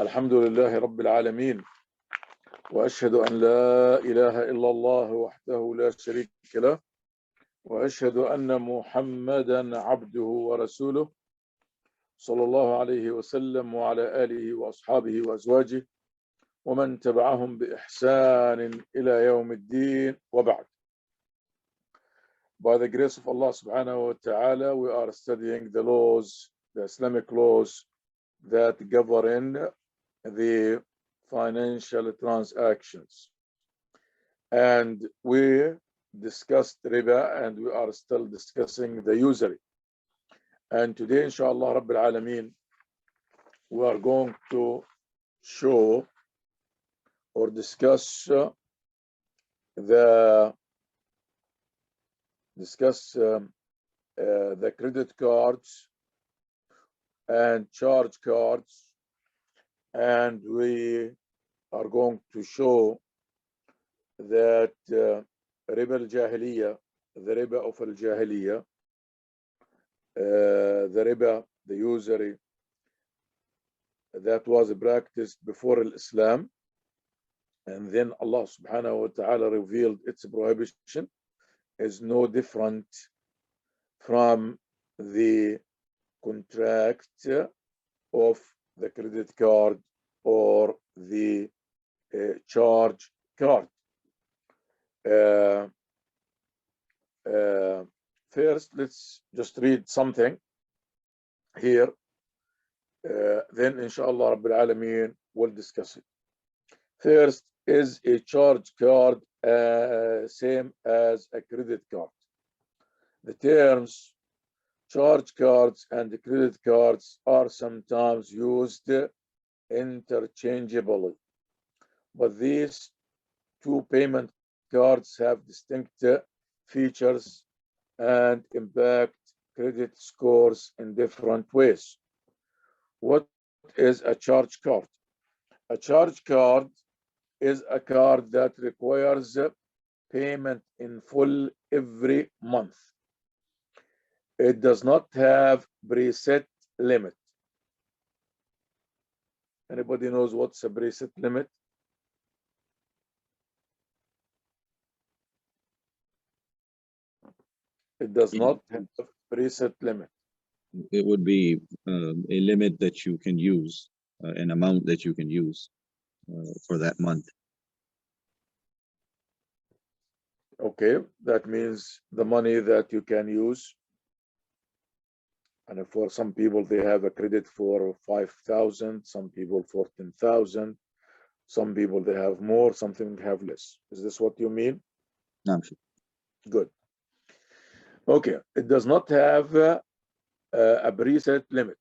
الحمد لله رب العالمين وأشهد أن لا إله إلا الله وحده لا شريك له وأشهد أن محمدا عبده ورسوله صلى الله عليه وسلم وعلى آله وأصحابه وأزواجه ومن تبعهم بإحسان إلى يوم الدين وبعد. By the grace of Allah subhanahu wa ta'ala, we are studying the laws, the Islamic laws that govern the financial transactions. And we discussed riba and we are still discussing the usury. And today, inshallah Rabbil Alameen, we are going to show or discuss the credit cards and charge cards, and we are going to show that riba al-jahiliya, the riba of al-jahiliya, the riba, the usury that was practiced before Islam, and then Allah subhanahu wa ta'ala revealed its prohibition, is no different from the contract of the credit card or the charge card. First, let's just read something here. Then, inshallah, Rabbil Alameen, we'll discuss it. First, is a charge card same as a credit card? The terms charge cards and credit cards are sometimes used interchangeably, but these two payment cards have distinct features and impact credit scores in different ways. What is a charge card? A charge card is a card that requires payment in full every month. It does not have preset limit. Anybody knows what's a preset limit? It does not have a preset limit. It would be a limit that you can use, an amount that you can use for that month. Okay, that means the money that you can use. And for some people, they have a credit for 5,000, some people 14,000, some people they have more, something have less. Is this what you mean? No, sure. Good. Okay, it does not have a preset limit.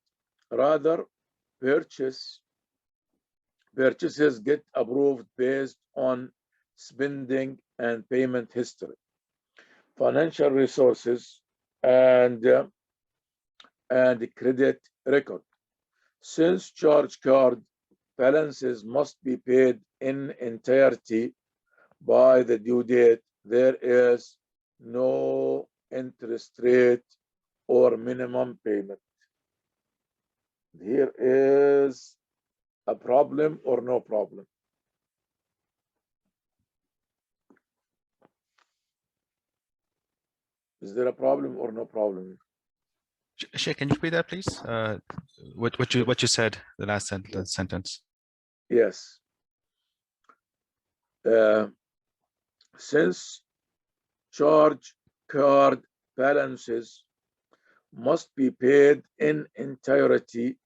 Rather, purchases get approved based on spending and payment history, financial resources, and credit record. Since charge card balances must be paid in entirety by the due date, there is no interest rate or minimum payment. Here is a problem or no problem? Is there a problem or no problem? Sheikh, can you repeat that, please? What you said, the last sentence. Yes. Since charge card balances must be paid in entirety,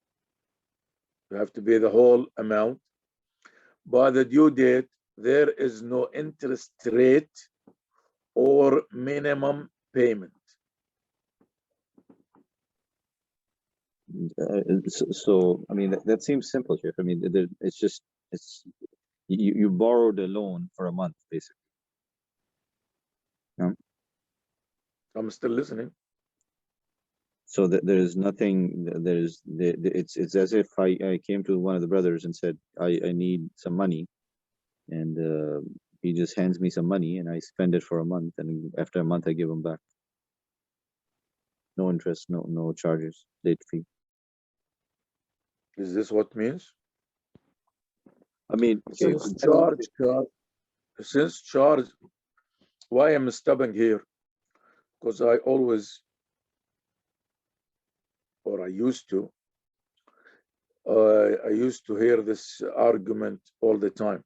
you have to pay the whole amount by the due date, there is no interest rate or minimum payment. So I mean, that seems simple, Sheikh. I mean, it's you borrowed a loan for a month, basically. No? I'm still listening. So there is nothing. It's as if I came to one of the brothers and said I need some money, and he just hands me some money and I spend it for a month, and after a month I give him back. No interest, no charges, late fee. Is this what means? I mean, okay, since charge, why I'm stopping here? Because I always, or I used to hear this argument all the time.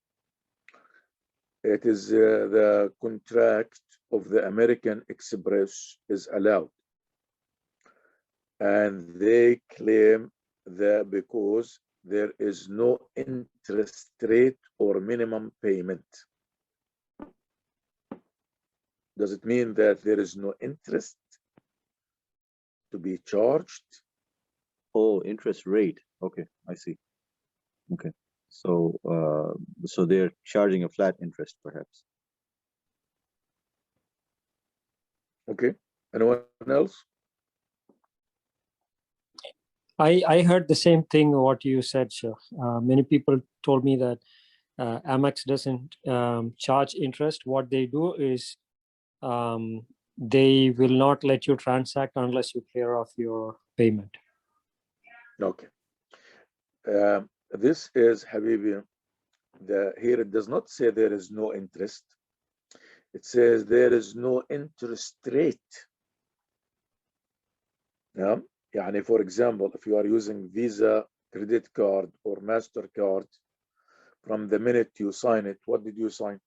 It is the contract of the American Express is allowed. And they claim that because there is no interest rate or minimum payment. Does it mean that there is no interest to be charged? Oh, interest rate. Okay, I see. Okay, so so they're charging a flat interest, perhaps. Okay. Anyone else? I heard the same thing what you said, Sheikh. Many people told me that Amex doesn't charge interest. What they do is they will not let you transact unless you clear off your payment. Okay. This is, Habibi, here it does not say there is no interest. It says there is no interest rate. Yeah. Yani, for example, if you are using Visa, credit card, or MasterCard, from the minute you sign it, what did you sign?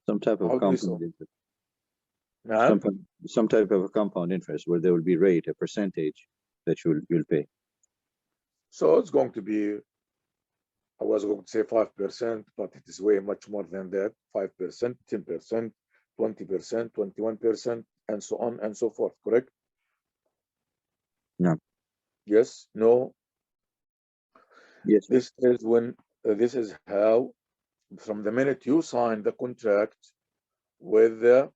Some type of compound interest. Some type of a compound interest where there will be rate, a percentage that you'll pay. So it's going to be, I was going to say 5%, but it is way much more than that. 5%, 10%, 20%, 21%, and so on and so forth, correct? No. Yes, no. Yes. This is when, this is how, from the minute you sign the contract with the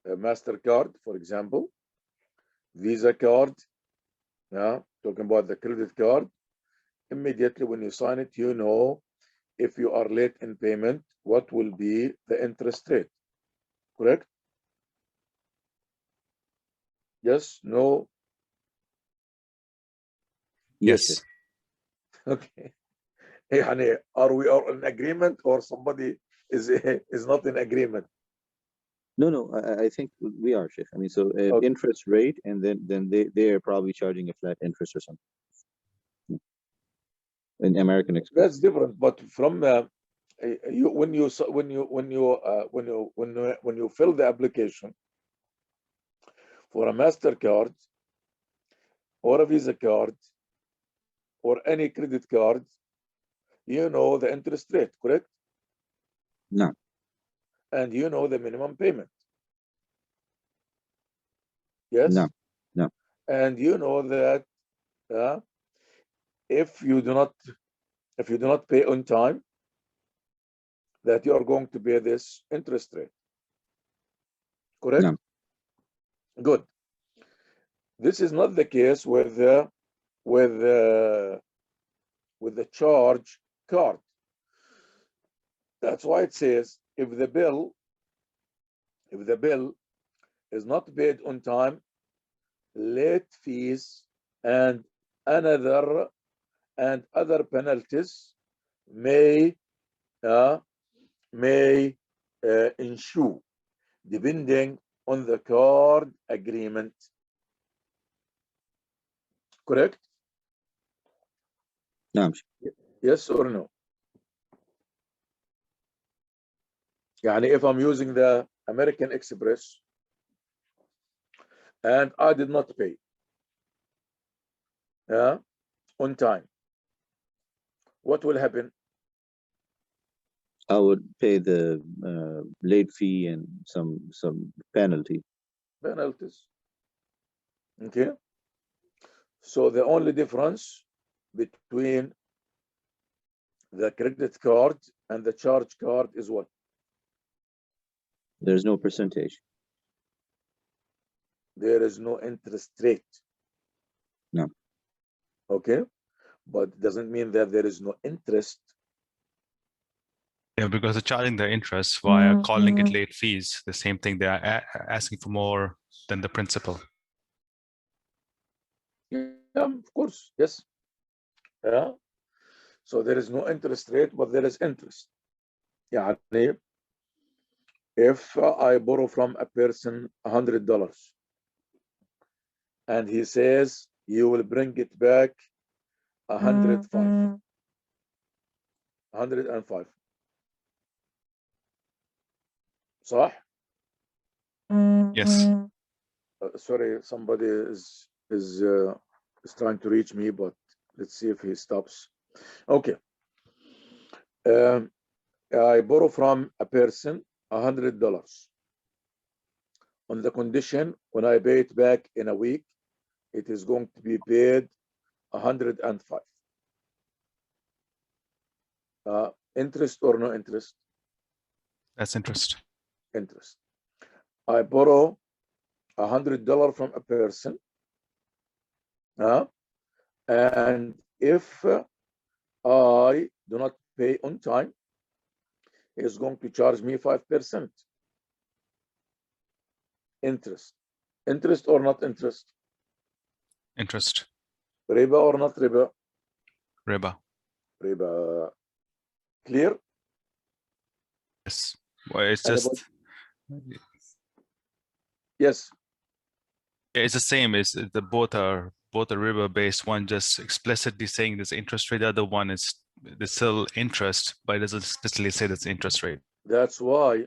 MasterCard, for example, Visa card, yeah, talking about the credit card, immediately when you sign it, you know if you are late in payment, what will be the interest rate, correct? Yes, no? Yes. Okay. يعني, are we all in agreement or somebody is not in agreement? No, I think we are, Sheikh. I mean, so Okay. interest rate, and then they are probably charging a flat interest or something. In American Express. That's different, but from when you fill the application for a MasterCard or a Visa card or any credit card, you know the interest rate, correct? No. And you know the minimum payment. Yes? No. And you know that if you do not pay on time, that you are going to pay this interest rate. Correct? No. Good. This is not the case with the charge card. That's why it says if the bill is not paid on time, late fees and other penalties may ensue, depending on the card agreement. Correct? No. Yes or no? Yani, if I'm using the American Express and I did not pay on time, what will happen? I would pay the late fee and some penalties. Okay. So the only difference between the credit card and the charge card is what? There's no percentage. There is no interest rate. No. Okay. But it doesn't mean that there is no interest. Yeah, because they're charging the interest via calling it late fees, the same thing. They are asking for more than the principal. Yeah, of course. Yes. Yeah. So there is no interest rate, but there is interest. يعني if I borrow from a person $100 and he says you will bring it back 105. صح? Yes. Sorry, somebody is trying to reach me, but let's see if he stops. Okay. I borrow from a person $100 on the condition when I pay it back in a week, it is going to be paid 105. Interest or no interest? That's interest. Interest. I borrow $100 from a person, and if I do not pay on time, he is going to charge me 5% interest. Interest or not interest? Interest. Riba or not riba? Riba. Riba. Clear? Yes. Well, it's And just yes. yeah, it's the same. It's the both are riba based. One just explicitly saying this interest rate. The other one is there's still interest, but it doesn't explicitly say that's interest rate. That's why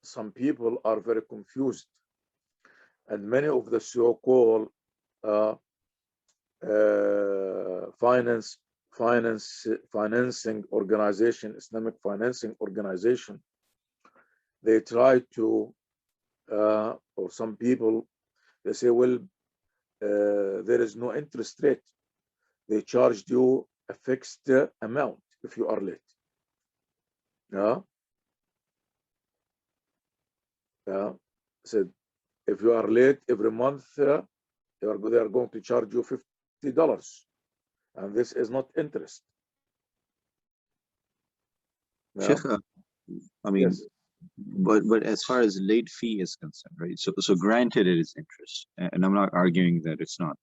some people are very confused, and many of the so-called financing organization, Islamic financing organization, they try to, or some people, they say, well, there is no interest rate. They charged you a fixed amount if you are late. Said if you are late every month, they are going to charge you $50, and this is not interest. Sheikh, I mean, yes. but as far as late fee is concerned, right? So granted it is interest, and I'm not arguing that it's not.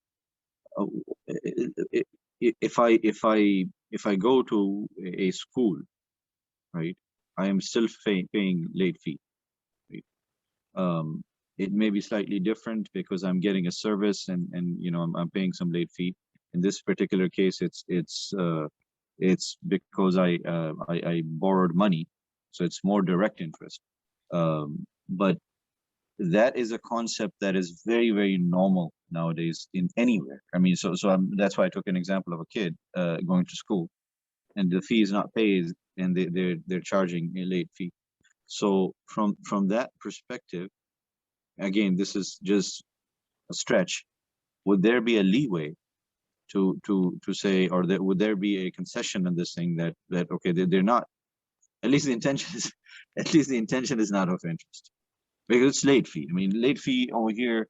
If I go to a school, right, I am still paying late fee. Right? It may be slightly different because I'm getting a service and you know I'm paying some late fee. In this particular case, it's because I borrowed money, so it's more direct interest. But that is a concept that is very, very normal nowadays in anywhere. I mean, that's why I took an example of a kid going to school, and the fee is not paid, and they're charging a late fee. So from that perspective, again, this is just a stretch. Would there be a leeway to say, or would there be a concession in this thing that okay, they're not, at least the intention is not of interest, because it's late fee. I mean, late fee over here,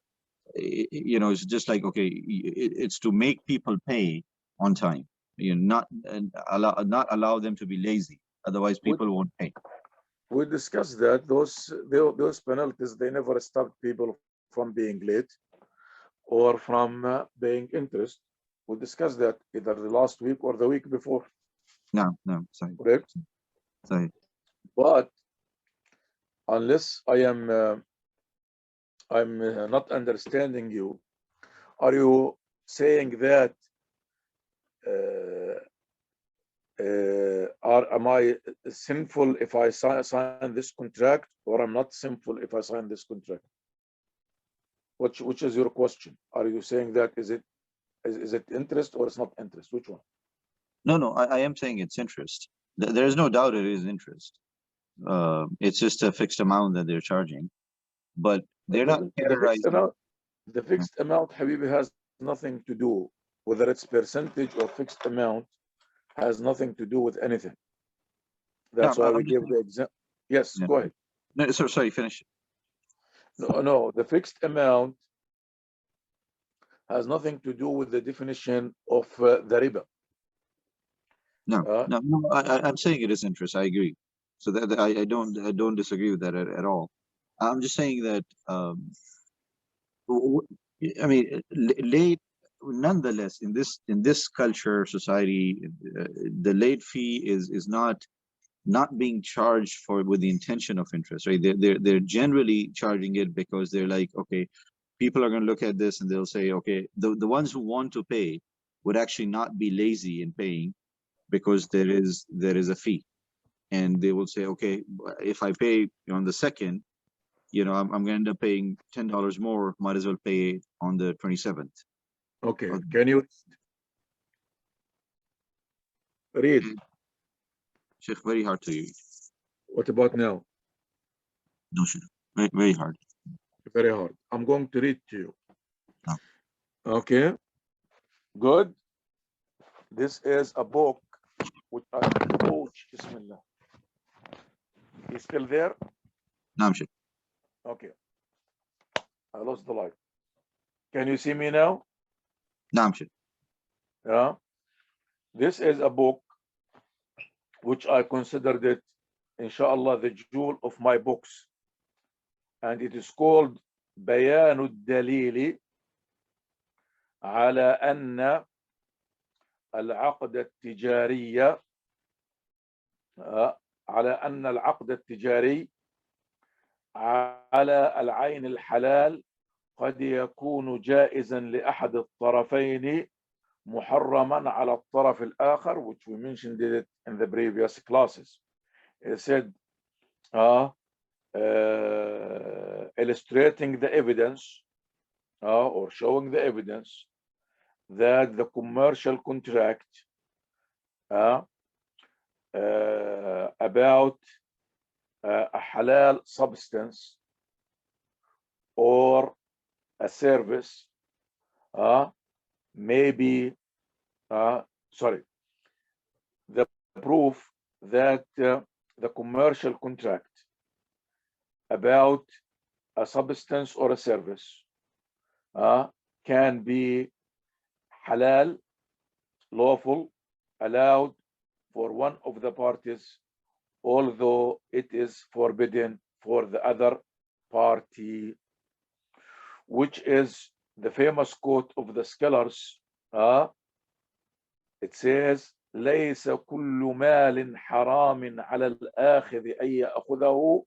you know, it's just like, okay, it's to make people pay on time. You know, not allow them to be lazy. Otherwise, people won't pay. We discussed that those penalties, they never stop people from being late or from paying interest. We discussed that either the last week or the week before. No, sorry. Correct. Sorry. But unless I'm not understanding you, are you saying that am I sinful if I sign this contract, or I'm not sinful if I sign this contract? Which is your question? Are you saying that is it interest or it's not interest? Which one? No, I am saying it's interest. There is no doubt it is interest. It's just a fixed amount that they're charging, but they're not terrorizing. The fixed amount, Habibi, has nothing to do, whether it's percentage or fixed amount, has nothing to do with anything. That's why we give the example. Yes, go ahead. No, sorry, finish. No, the fixed amount has nothing to do with the definition of the riba. No, I'm saying it is interest. I agree. So that I don't disagree with that at all. I'm just saying that I mean, late nonetheless, in this culture, society, the late fee is not being charged for with the intention of interest, right? They're generally charging it because they're like, okay, people are going to look at this and they'll say, okay, the ones who want to pay would actually not be lazy in paying because there is a fee, and they will say, okay, if I pay on the second, I'm going to end up paying $10 more. Might as well pay on the 27th. Okay, can you read? Sheikh, very hard to read. What about now? No, Sheikh, very, very hard. Very hard. I'm going to read to you. No. Okay, good. This is a book which I coach. Bismillah. He's still there? No, Sheikh. Okay. I lost the light. Can you see me now? No, Sheikh. Yeah. This is a book which I considered it, inshallah, the jewel of my books. And it is called بيان الدليل على أن العقد التجاري على العين الحلال قد يكون جائزا لأحد الطرفين محرما على الطرف الآخر, which we mentioned it in the previous classes. It said illustrating the evidence or showing the evidence that the commercial contract about a halal substance or a service maybe the proof that the commercial contract about a substance or a service can be halal, lawful, allowed for one of the parties, although it is forbidden for the other party, which is the famous quote of the scholars. It says, ليس كل مال حرام على الآخذ أن يأخذه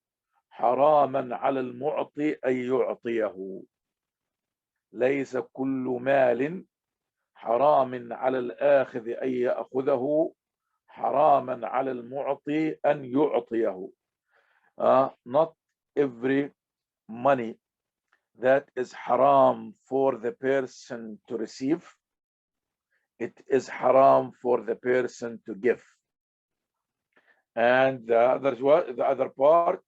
حراما على المعطي أن يعطيه. ليس كل مال حرام على الآخذ أن يأخذه حراما على المعطي أن يعطيه. Not every money that is haram for the person to receive, it is haram for the person to give. And the other part,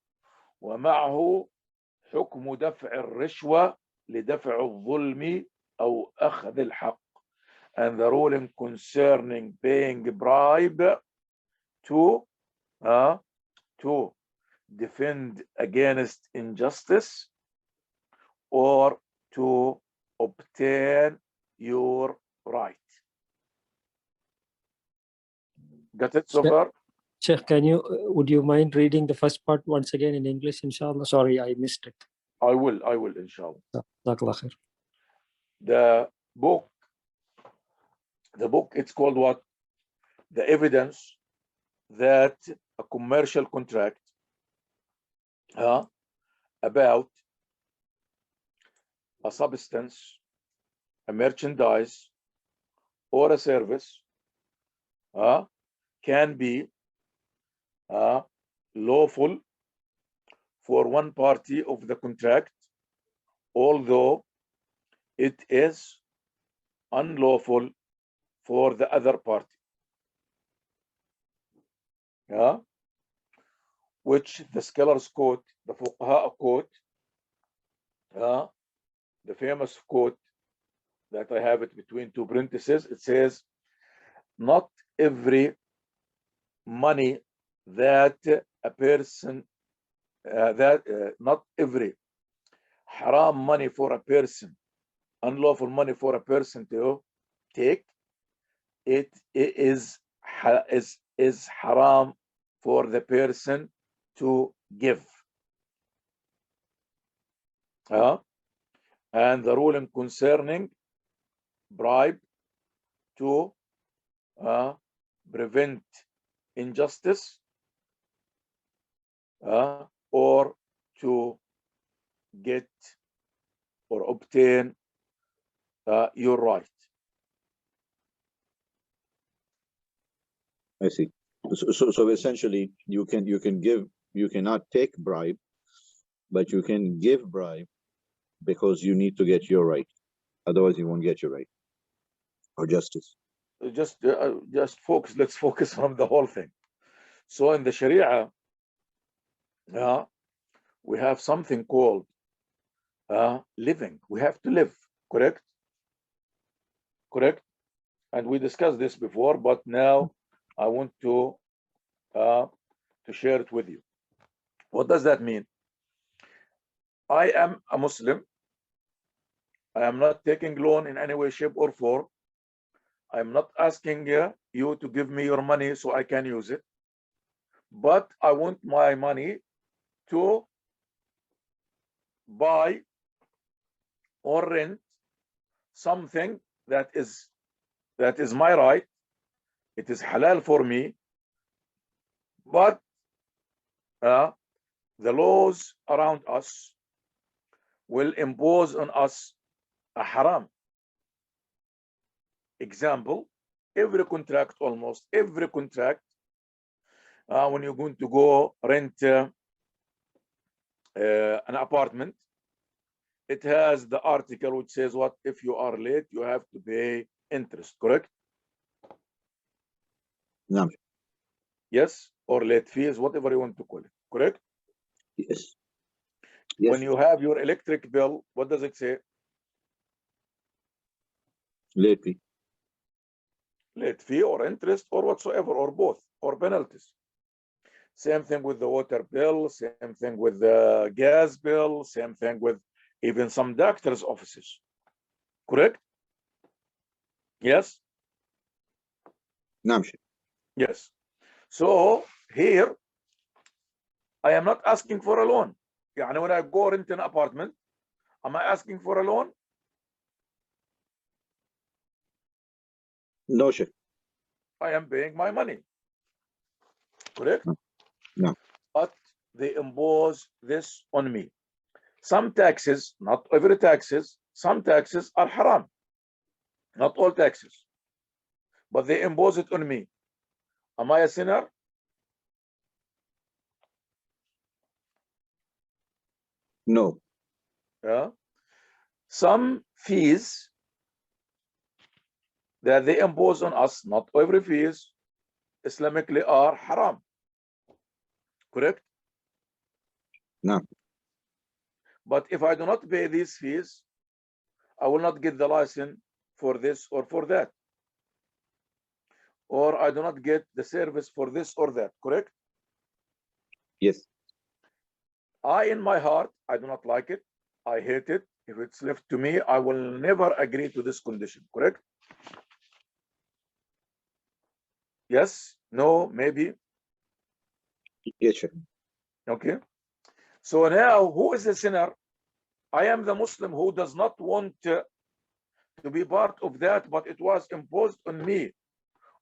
ومعه حكم دفع الرشوة لدفع الظلم أو أخذ الحق. And the ruling concerning paying a bribe to defend against injustice or to obtain your right. Got it so far? Sheikh, would you mind reading the first part once again in English, inshallah? Sorry, I missed it. I will, inshallah. Jazakallah khair. The book, it's called what? The evidence that a commercial contract about a substance, a merchandise, or a service can be lawful for one party of the contract, although it is unlawful for the other party. Which the scholars quote, the fuqaha quote, the famous quote that I have it between two parentheses. It says, not every money that a person, not every haram money for a person, unlawful money for a person to take, it is haram for the person to give. And the ruling concerning bribe to prevent injustice or to get or obtain your right. I see. So essentially, you cannot take bribe, but you can give bribe because you need to get your right. Otherwise, you won't get your right or justice. Just focus. Let's focus on the whole thing. So in the Sharia, we have something called living. We have to live, correct? Correct. And we discussed this before, but now I want to share it with you. What does that mean? I am a Muslim. I am not taking loan in any way, shape, or form. I am not asking you to give me your money so I can use it. But I want my money to buy or rent something that is my right. It is halal for me. But the laws around us will impose on us a haram. Example, every contract, almost every contract, when you're going to go rent an apartment, it has the article which says what if you are late, you have to pay interest, correct? No. Yes, or late fees, whatever you want to call it, correct? Yes. When you have your electric bill, what does it say? Late fee. Late fee or interest or whatsoever, or both, or penalties. Same thing with the water bill, same thing with the gas bill, same thing with even some doctor's offices, correct? Yes? No. Yes. So here, I am not asking for a loan. يعني when I go rent an apartment, am I asking for a loan? No, Sheikh. I am paying my money, correct? No. But they impose this on me. Some taxes, not every taxes, some taxes are haram. Not all taxes. But they impose it on me. Am I a sinner? No. Yeah. Some fees that they impose on us, not every fees, Islamically are haram. Correct? No. But if I do not pay these fees, I will not get the license for this or for that. Or I do not get the service for this or that, correct? Yes. In my heart, I do not like it. I hate it. If it's left to me, I will never agree to this condition, correct? Yes, no, maybe. Yes, Sheikh. Okay. So now, who is the sinner? I am the Muslim who does not want to be part of that, but it was imposed on me,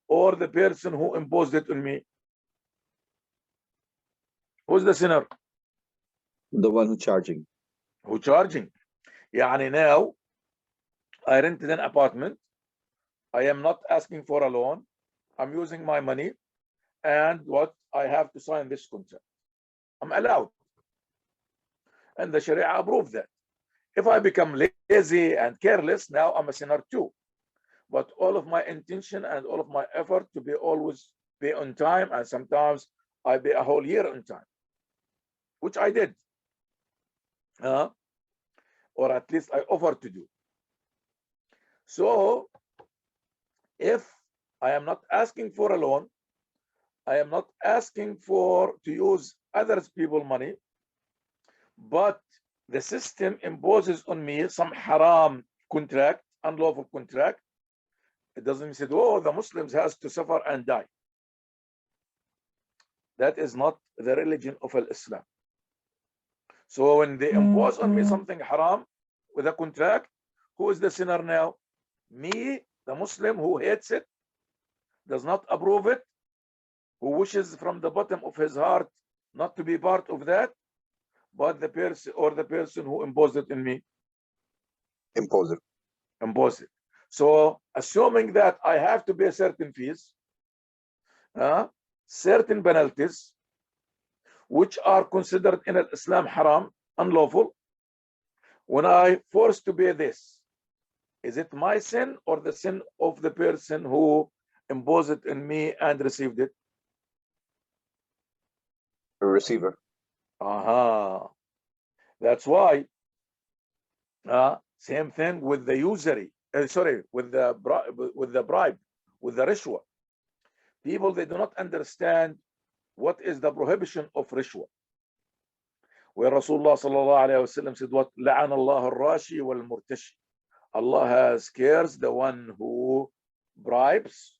or the person who imposed it on me. Who's the sinner? The one who's charging. Who charging? Yani now, I rented an apartment. I am not asking for a loan. I'm using my money. And what? I have to sign this contract. I'm allowed. And the Sharia approved that. If I become lazy and careless, now I'm a sinner too. But all of my intention and all of my effort to be always be on time, and sometimes I be a whole year on time, which I did. Or at least I offered to do. So if I am not asking for a loan, I am not asking to use others people's money, but the system imposes on me some haram contract, unlawful contract. It doesn't mean say, oh, the Muslims has to suffer and die. That is not the religion of Islam. So when they impose on me something haram with a contract, who is the sinner now? Me, the Muslim who hates it, does not approve it, who wishes from the bottom of his heart not to be part of that, but the person who imposed it in me. Impose it. So assuming that I have to pay certain fees, certain penalties, which are considered in Islam haram, unlawful, when I forced to pay this, is it my sin or the sin of the person who imposed it in me and received it? A receiver. That's why same thing with the usury. With the bribe, with the rishwa. People, they do not understand what is the prohibition of rishwa. Where Rasulullah sallallahu alayhi wasallam said, "What la'an Allah al-rashi wal-murtashi." Allah has cursed the one who bribes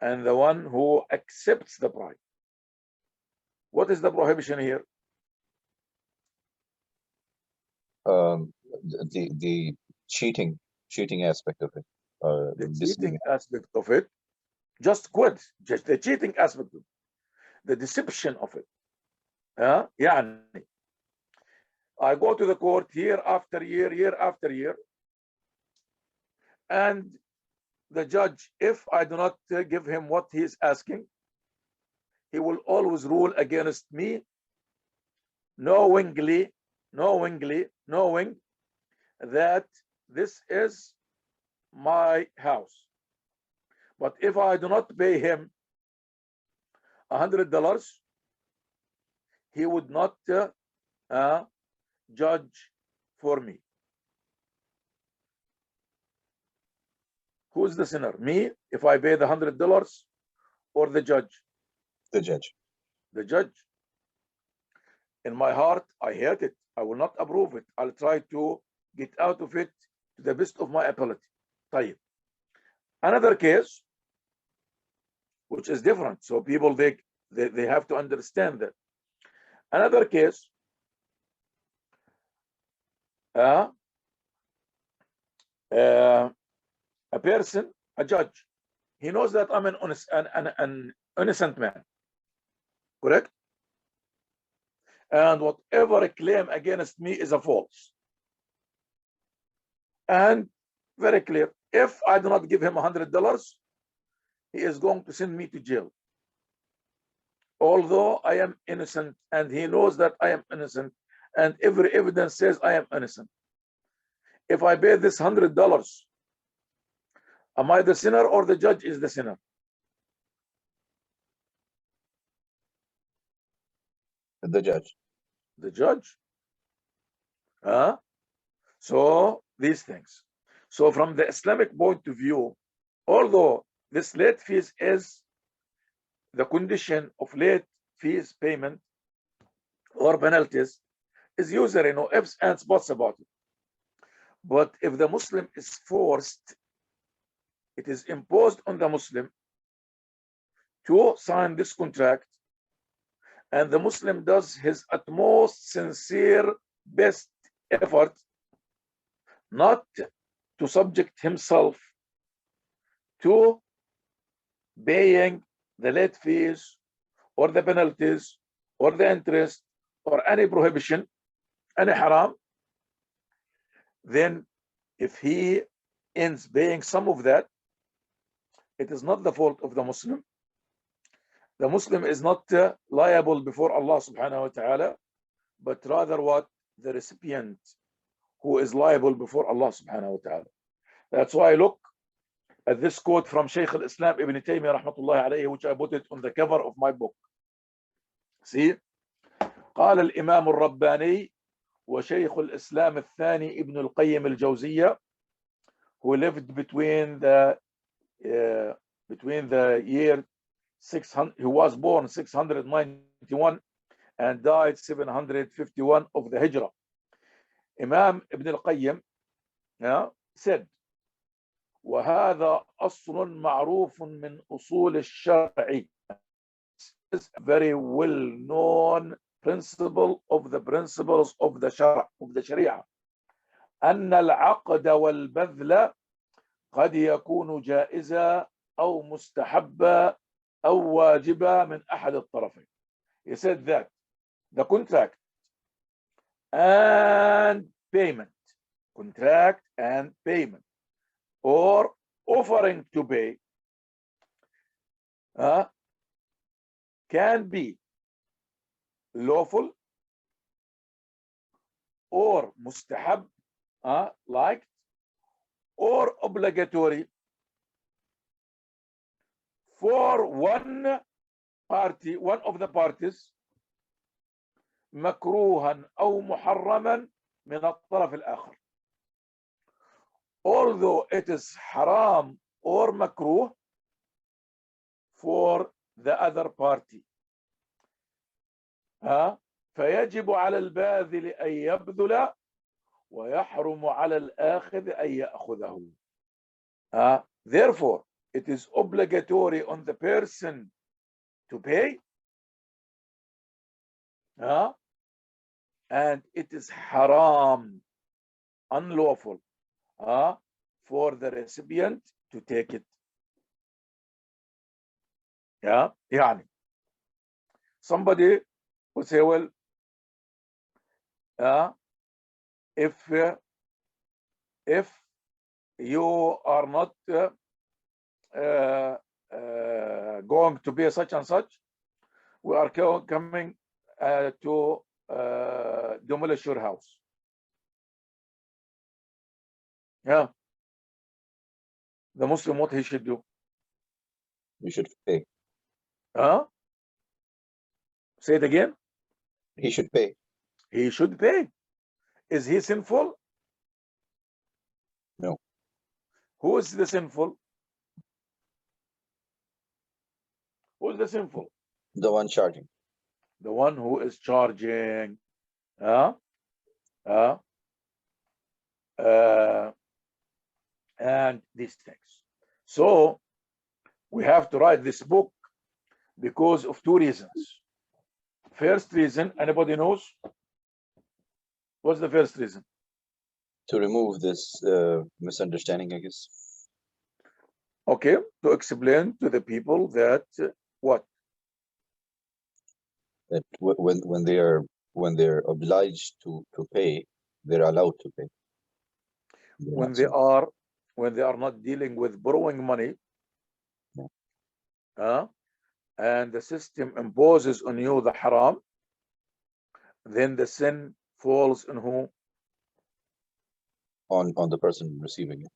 and the one who accepts the bribe. What is the prohibition here? The cheating aspect of it. The cheating aspect of it. Just quit. Just the cheating aspect of it. The deception of it. يعني, I go to the court year after year after year, and the judge, if I do not give him what he is asking, he will always rule against me, knowing that this is my house. But if I do not pay him $100, he would not judge for me. Who's the sinner? Me, if I pay the $100, or the judge? The judge. The judge. In my heart, I hate it. I will not approve it. I'll try to get out of it to the best of my ability. طيب. Another case, which is different. So people, they have to understand that. Another case, a person, a judge, he knows that I'm an innocent man, correct? And whatever claim against me is a false. And very clear, if I do not give him $100, he is going to send me to jail. Although I am innocent, and he knows that I am innocent, and every evidence says I am innocent. If I pay this $100, am I the sinner or the judge is the sinner? The judge. The judge. So these things. So from the Islamic point of view, although this late fees is the condition of late fees payment or penalties, is usury, no ifs, ands, buts about it. But if the Muslim is forced, it is imposed on the Muslim to sign this contract, and the Muslim does his utmost sincere best effort not to subject himself to paying the late fees or the penalties or the interest or any prohibition, any haram, then if he ends paying some of that, it is not the fault of the Muslim. The Muslim is not liable before Allah subhanahu wa ta'ala, but rather what? The recipient who is liable before Allah subhanahu wa ta'ala. That's why I look at this quote from Sheikh al-Islam Ibn Taymiyyah rahmatullahi alayhi, which I put it on the cover of my book. See? قال الإمام الرباني وشيخ الإسلام الثاني ابن القيم الجوزية, who lived between the year 600, he was born 691 and died 751 of the Hijrah. Imam Ibn al-Qayyim said, وهذا أصل معروف من أصول الشرع. This is a very well-known principle of the principles of the Sharia. أن العقد والبذل قد يكون جائزة أو مستحبة أو واجبة من أحد الطرفين. He said that the contract and payment, or offering to pay can be lawful or mustahab, liked, or obligatory for one of the parties, مكروها أو محرما من الطرف الآخر. Although it is haram or makruh for the other party. فيجب على الباذل أن يبذل ويحرم على الآخذ أن يأخذه. Therefore, it is obligatory on the person to pay, and it is haram, unlawful, for the recipient to take it. يعني somebody would say, well, if you are not going to be such and such, we are coming to demolish your house. The Muslim, what he should do? You should pay. Say it again. He should pay. He should pay. Is he sinful? No. Who is the sinful? Who is the sinful? The one charging. The one who is charging. And these things. So we have to write this book because of two reasons. First reason, anybody knows? What's the first reason? To remove this misunderstanding, I guess. Okay, to explain to the people that what? That when they're obliged to pay, they're allowed to pay. When they are not dealing with borrowing money, and the system imposes on you the haram, then the sin falls on who? On the person receiving it.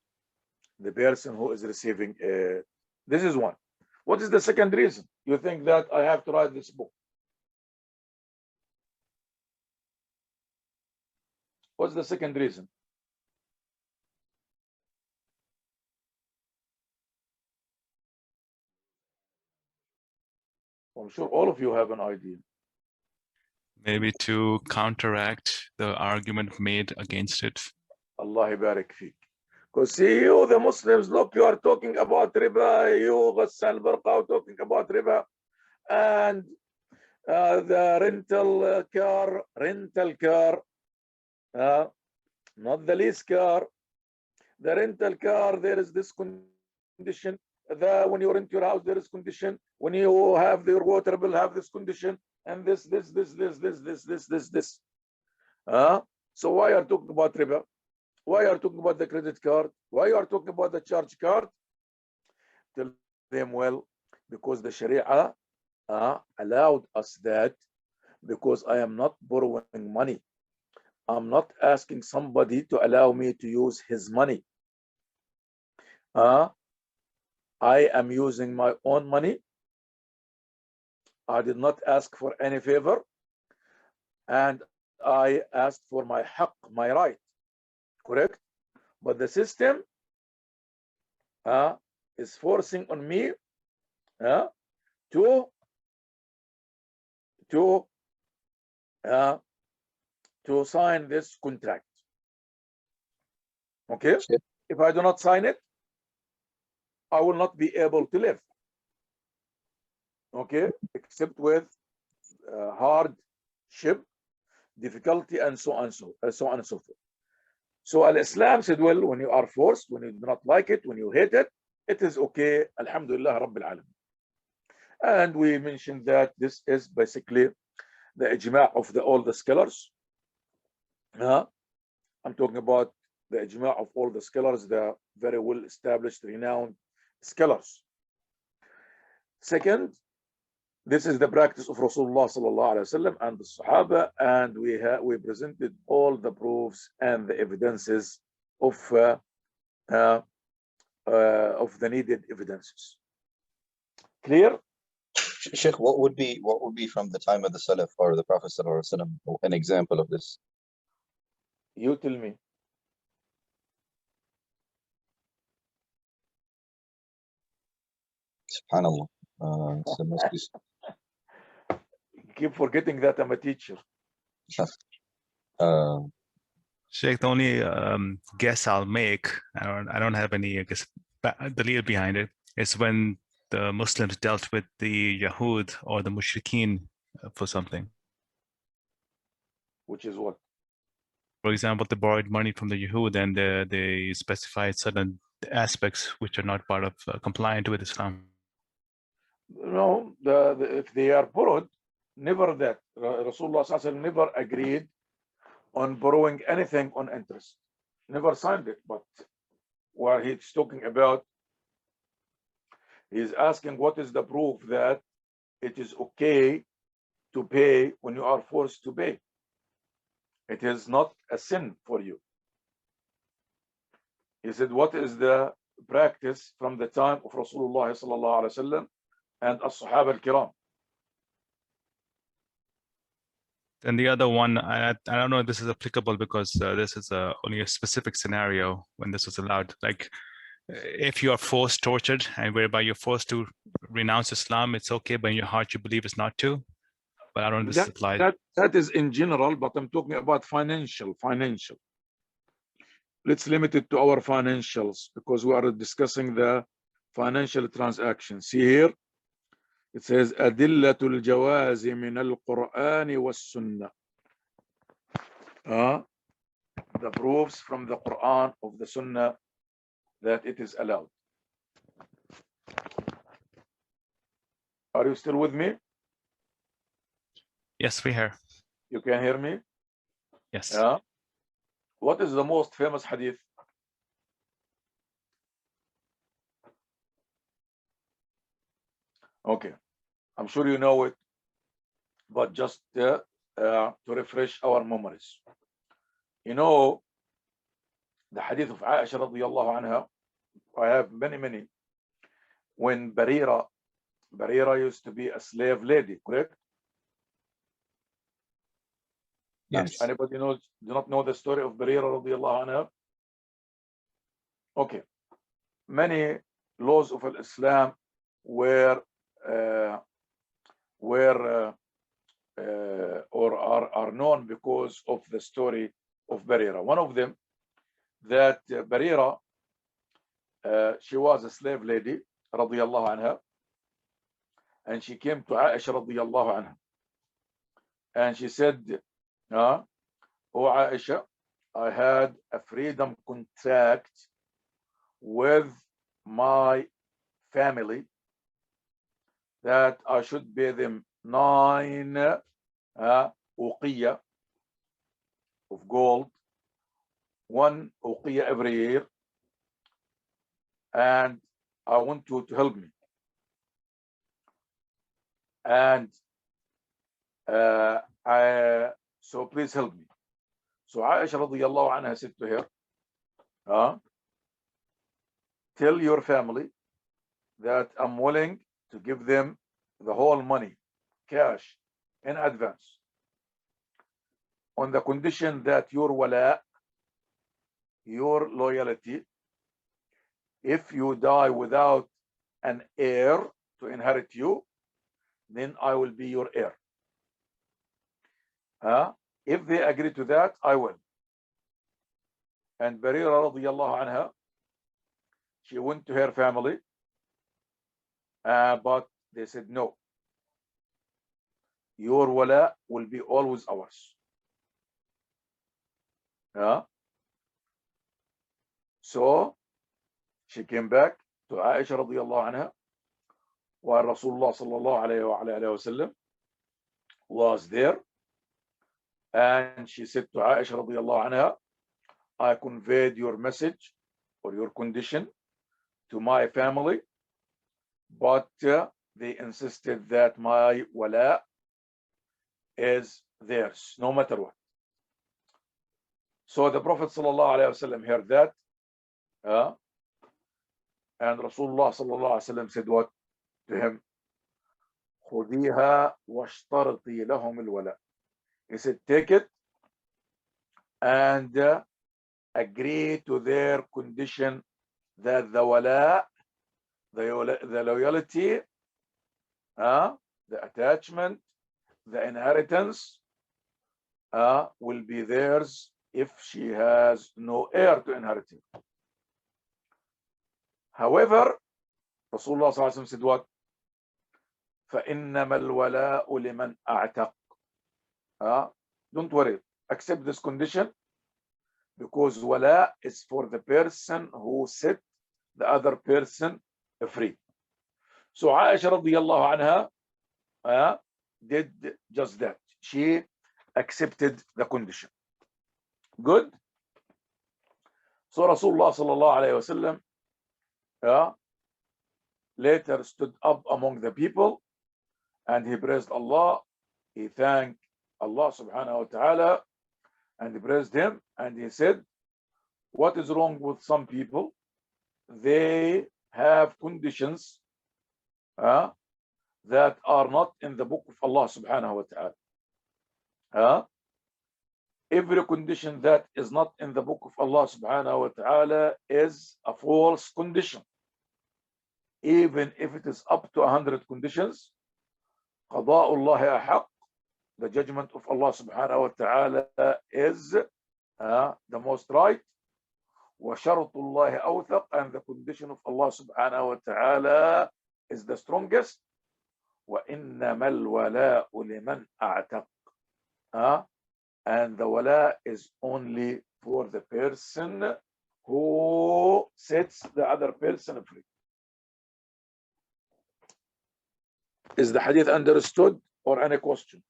The person who is receiving it. This is one. What is the second reason you think that I have to write this book? What's the second reason? I'm sure all of you have an idea. Maybe to counteract the argument made against it. Allah barak fiqh. Because see, you, the Muslims, look, you are talking about riba, you, Ghassan, Barqawi, talking about riba, and the rental car, not the lease car, the rental car, there is this condition. When you rent your house, there is condition. When you have your water bill, have this condition, and this. So why are you talking about riba? Why are you talking about the credit card? Why are you talking about the charge card? Tell them, well, because the Sharia allowed us that, because I am not borrowing money. I'm not asking somebody to allow me to use his money. I am using my own money. I did not ask for any favor, and I asked for my haqq, my right. Correct? But the system is forcing on me to sign this contract. Okay? Yep. If I do not sign it, I will not be able to live. Okay? Except with hardship, difficulty, and so on and so forth. So Al-Islam said, well, when you are forced, when you do not like it, when you hate it, it is okay. Alhamdulillah Rabbil Alamin. And we mentioned that this is basically the ijma' of all the scholars. I'm talking about the ijma' of all the scholars, the very well established, renowned scholars. Second, this is the practice of Rasulullah sallallahu alaihi wasallam and the Sahaba, and we presented all the proofs and the evidences of the needed evidences. Clear? Sheikh, what would be from the time of the Salaf or the Prophet sallallahu alaihi wasallam an example of this? You tell me. Subhanallah. Keep forgetting that I'm a teacher. Sheikh, the only guess I'll make, I don't have any, I guess, dalil behind it, is when the Muslims dealt with the Yahud or the Mushrikeen for something. Which is what? For example, they borrowed money from the Yahud and they specified certain aspects which are not part of compliant with Islam. No, if they are borrowed, never that. Rasulullah sallallahu alaihi wasallam never agreed on borrowing anything on interest. Never signed it. But what he's talking about, he's asking what is the proof that it is okay to pay when you are forced to pay. It is not a sin for you. He said, what is the practice from the time of Rasulullah sallallahu alaihi wasallam and as-Sahaba al-Kiram? And the other one, I don't know if this is applicable because this is only a specific scenario when this is allowed. Like if you are forced, tortured, and whereby you're forced to renounce Islam, it's okay, but in your heart you believe it's not to. But I don't know if this applies. That is in general, but I'm talking about financial. Let's limit it to our financials because we are discussing the financial transactions. See here, it says Adillatul Jawazi min al-Qur'ani was-Sunnah. The proofs from the Quran of the Sunnah that it is allowed. Are you still with me? Yes, we hear. You can hear me? Yes. Yeah. What is the most famous hadith? Okay, I'm sure you know it, but just to refresh our memories. You know, the hadith of Aisha radiyallahu anha, I have many. When Barira used to be a slave lady, correct? Yes. Anybody do not know the story of Barira radiyallahu anha? Okay. Many laws of Islam were or are known because of the story of Barira. One of them, that Barira, she was a slave lady radiyallahu anha, and she came to Aisha radiyallahu anha, and she said, oh Aisha, I had a freedom contract with my family that I should pay them 9 uqiyya of gold, 1 uqiyya every year, and I want you to help me. And so please help me. So Aisha radiyallahu anha said to her, tell your family that I'm willing to give them the whole money, cash, in advance, on the condition that your wala, your loyalty, if you die without an heir to inherit you, then I will be your heir. If they agree to that, I will. And Barira radiyallahu anha, she went to her family, but they said, no, your wala will be always ours. So she came back to Aisha radiallahu anha, while Rasulullah sallallahu alayhi wa sallam was there. And she said to Aisha radiallahu anha, I conveyed your message or your condition to my family, but they insisted that my wala is theirs, no matter what. So the Prophet ﷺ heard that, and Rasulullah ﷺ said what to him? خُذِيهَا وَاشْتَرْطِي لَهُمُ الْوَلَاء. He said, take it and agree to their condition that the wala, the loyalty, the attachment, the inheritance will be theirs if she has no heir to inherit it. However, Rasulullah ﷺ said what? فَإِنَّمَا الْوَلَاءُ لِمَنْ أَعْتَقْ. Don't worry, accept this condition, because wala is for the person who set the other person free. So Aisha radiallahu anha did just that. She accepted the condition. Good. So Rasulullah sallallahu alayhi wasallam later stood up among the people and he praised Allah. He thanked Allah subhanahu wa ta'ala and he praised him, and he said, what is wrong with some people? They have conditions that are not in the book of Allah subhanahu wa ta'ala. Every condition that is not in the book of Allah subhanahu wa ta'ala is a false condition. Even if it is up to 100 conditions, qada'ullahi ahaq, the judgment of Allah subhanahu wa ta'ala is the most right. Wa sharatullahi awthaq, and the condition of Allah subhanahu wa ta'ala is the strongest. Wa innamal wala'u liman a'taq. And the wala is only for the person who sets the other person free. Is the hadith understood or any question?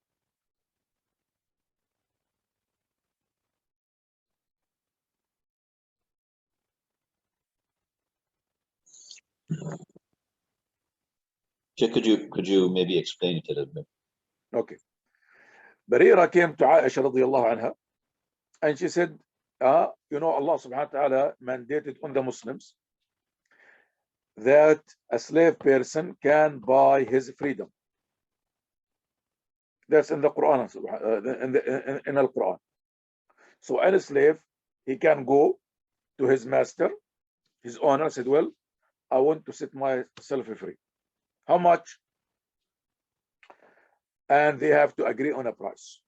Could you maybe explain it a little bit? Okay. Barira came to Aisha radiallahu anha and she said, you know, Allah subhanahu wa ta'ala mandated on the Muslims that a slave person can buy his freedom. That's in the Quran, in the Quran. So any slave, he can go to his master, his owner, said, well, I want to set myself free. How much? And they have to agree on a price.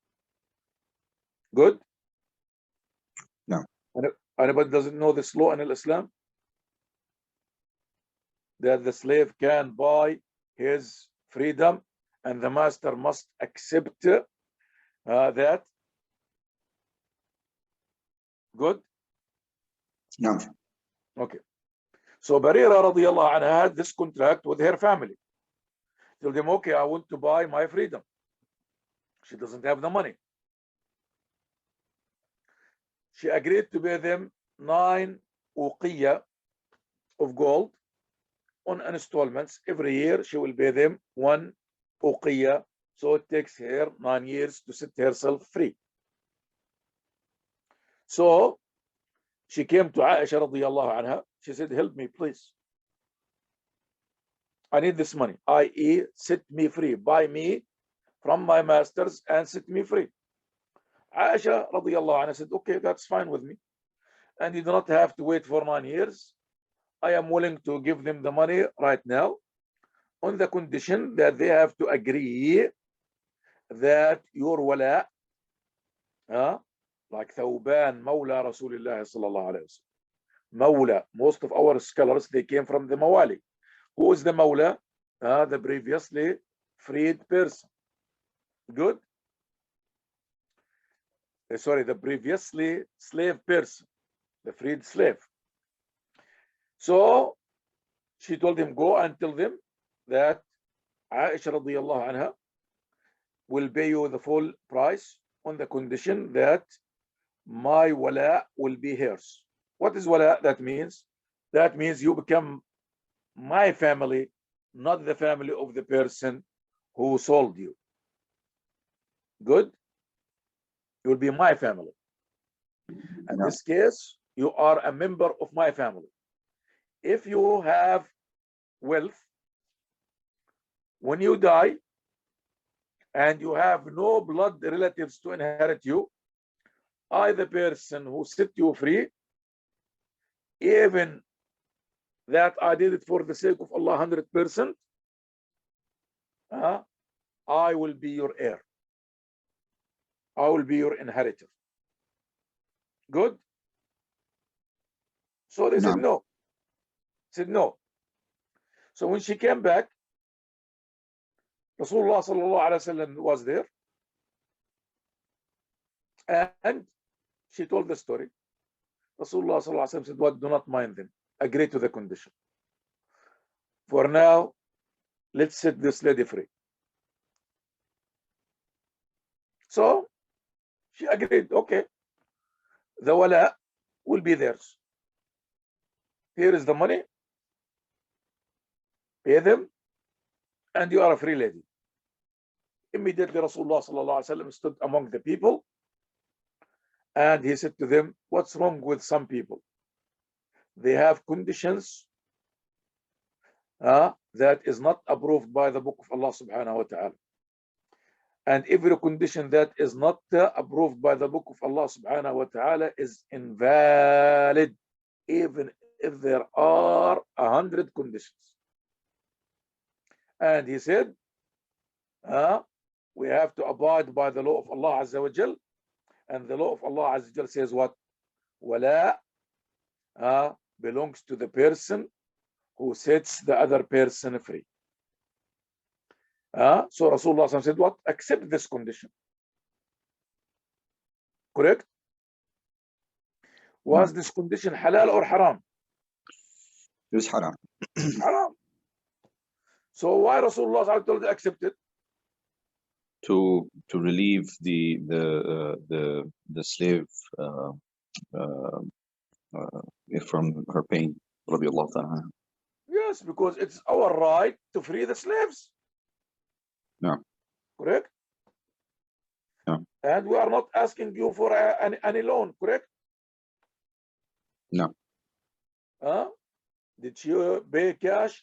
Good? No. Anybody doesn't know this law in Islam? That the slave can buy his freedom and the master must accept that. Good? No. Okay. So Barira radiallahu anha had this contract with her family. Told them, okay, I want to buy my freedom. She doesn't have the money. She agreed to pay them 9 uqiyya of gold on installments. Every year she will pay them 1 uqiyya. So it takes her 9 years to set herself free. So she came to Aisha radiallahu anha. She said, help me, please. I need this money, i.e. set me free, buy me from my masters and set me free. Aisha radiallahu anha said, okay, that's fine with me. And you do not have to wait for 9 years. I am willing to give them the money right now on the condition that they have to agree that your wala, like Thawban, Mawla Rasulullah sallallahu alayhi wa sallam. Mawla, most of our scholars, they came from the Mawali. Who is the Mawla? The previously freed person. Good? Sorry, the previously slave person, the freed slave. So she told him, go and tell them that Aisha radiyallahu anha will pay you the full price on the condition that my wala will be hers. What is wala? That means you become my family, not the family of the person who sold you. Good? You will be my family. In this case, you are a member of my family. If you have wealth, when you die and you have no blood relatives to inherit you, I, the person who set you free, even that I did it for the sake of Allah 100%, I will be your heir. I will be your inheritor. Good? So they said no. Said no. So when she came back, Rasulullah sallallahu alaihi wasallam was there, and she told the story. Rasulullah sallallahu alaihi wasallam said, "What? Do not mind them. Agree to the condition. For now, let's set this lady free." So she agreed. Okay, the wala will be theirs. Here is the money. Pay them, and you are a free lady. Immediately, Rasulullah sallallahu alaihi wasallam stood among the people, and he said to them, "What's wrong with some people? They have conditions that is not approved by the book of Allah subhanahu wa ta'ala. And every condition that is not approved by the book of Allah subhanahu wa ta'ala is invalid, even if there are 100 conditions." And he said, we have to abide by the law of Allah Azza wa Jal. And the law of Allah Azza wa Jal says what? Wala belongs to the person who sets the other person free. So Rasulullah said what? Accept this condition. Correct? Was this condition halal or haram? It was haram. Haram. So why Rasulullah told accept it? To relieve the slave from her pain. Yes, because it's our right to free the slaves. No. Correct? No. And we are not asking you for any loan, correct? No. Did you pay cash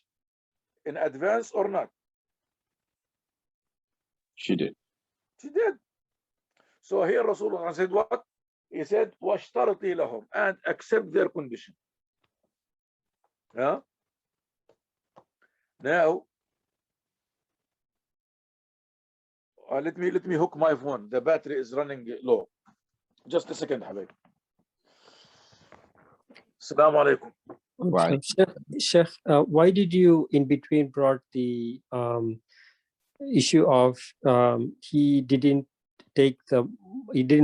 in advance or not? She did. She did. So here Rasulullah said what? He said, وَاشْتَرَطِي لَهُمْ, and accept their condition. Now, let me hook my phone. The battery is running low. Just a second, Habib. Assalamu alaikum. Why? Sheikh, why did you in between brought the issue of he didn't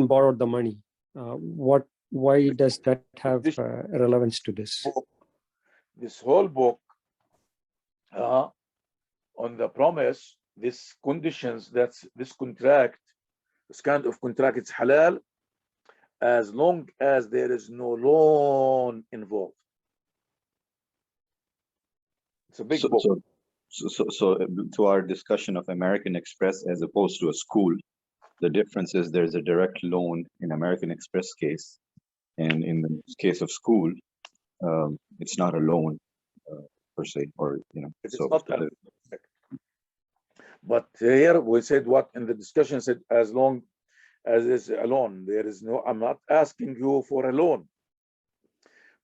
borrow the money? Why does that have relevance to this? This whole book on the promise, this conditions, that's this contract, this kind of contract, it's halal as long as there is no loan involved. It's a big book. So to our discussion of American Express as opposed to a school, the difference is there's a direct loan in American Express case, and in the case of school, it's not a loan per se, or It's not but here we said what in the discussion said, as long as it's a loan, there is no, I'm not asking you for a loan.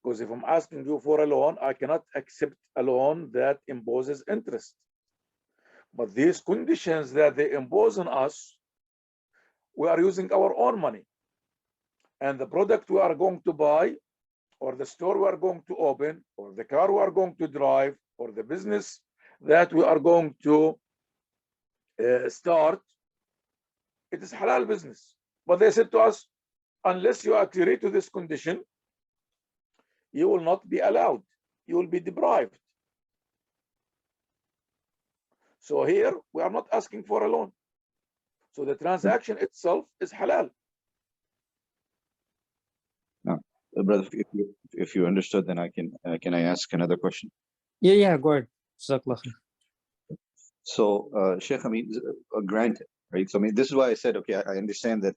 Because if I'm asking you for a loan, I cannot accept a loan that imposes interest. But these conditions that they impose on us, we are using our own money. And the product we are going to buy, or the store we are going to open, or the car we are going to drive, or the business that we are going to start, it is halal business. But they said to us, unless you agree to this condition, you will not be allowed. you will be deprived. So here we are not asking for a loan. So the transaction itself is halal. No, brother, if you understood, then can I ask another question? Yeah, go ahead. Jazakallah khair. So, Sheikh, I mean, granted, right? So, I mean, this is why I said, okay, I understand that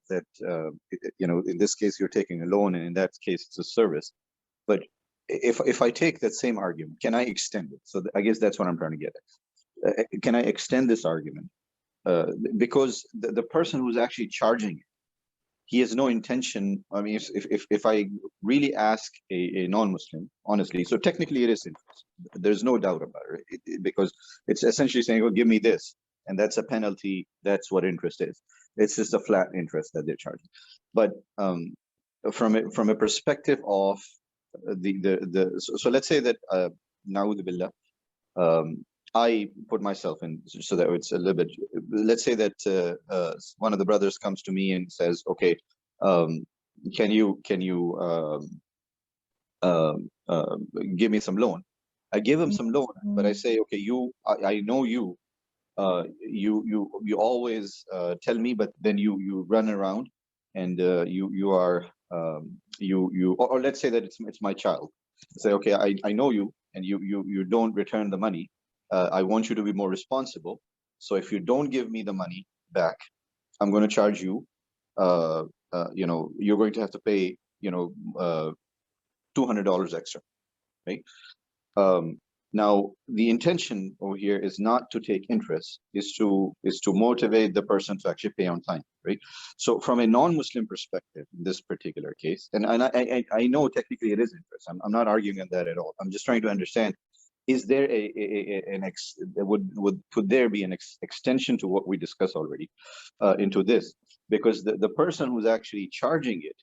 you know, in this case you're taking a loan, and in that case it's a service. But if I take that same argument, can I extend it? So I guess that's what I'm trying to get at. Can I extend this argument? Because the person who's actually charging it, he has no intention. I mean, if I really ask a non-Muslim, honestly, so technically it is interest. There's no doubt about it, because it's essentially saying, "Oh, give me this," and that's a penalty. That's what interest is. It's just a flat interest that they're charging. But from a perspective of so let's say that na'udhu billah, I put myself in, so that it's a little bit, let's say that one of the brothers comes to me and says, okay, can you give me some loan? I give him some loan, but I say, okay, I know you always tell me, but then you run around and or let's say that it's my child. Say, okay, I know you, and you don't return the money. I want you to be more responsible. So if you don't give me the money back, I'm going to charge you. You know, you're going to have to pay, you know, $200 extra, right? Now, the intention over here is not to take interest, is to motivate the person to actually pay on time, right? So from a non-Muslim perspective, in this particular case, and I know technically it is interest. I'm not arguing on that at all. I'm just trying to understand, is there could there be an extension to what we discussed already into this? Because the person who's actually charging it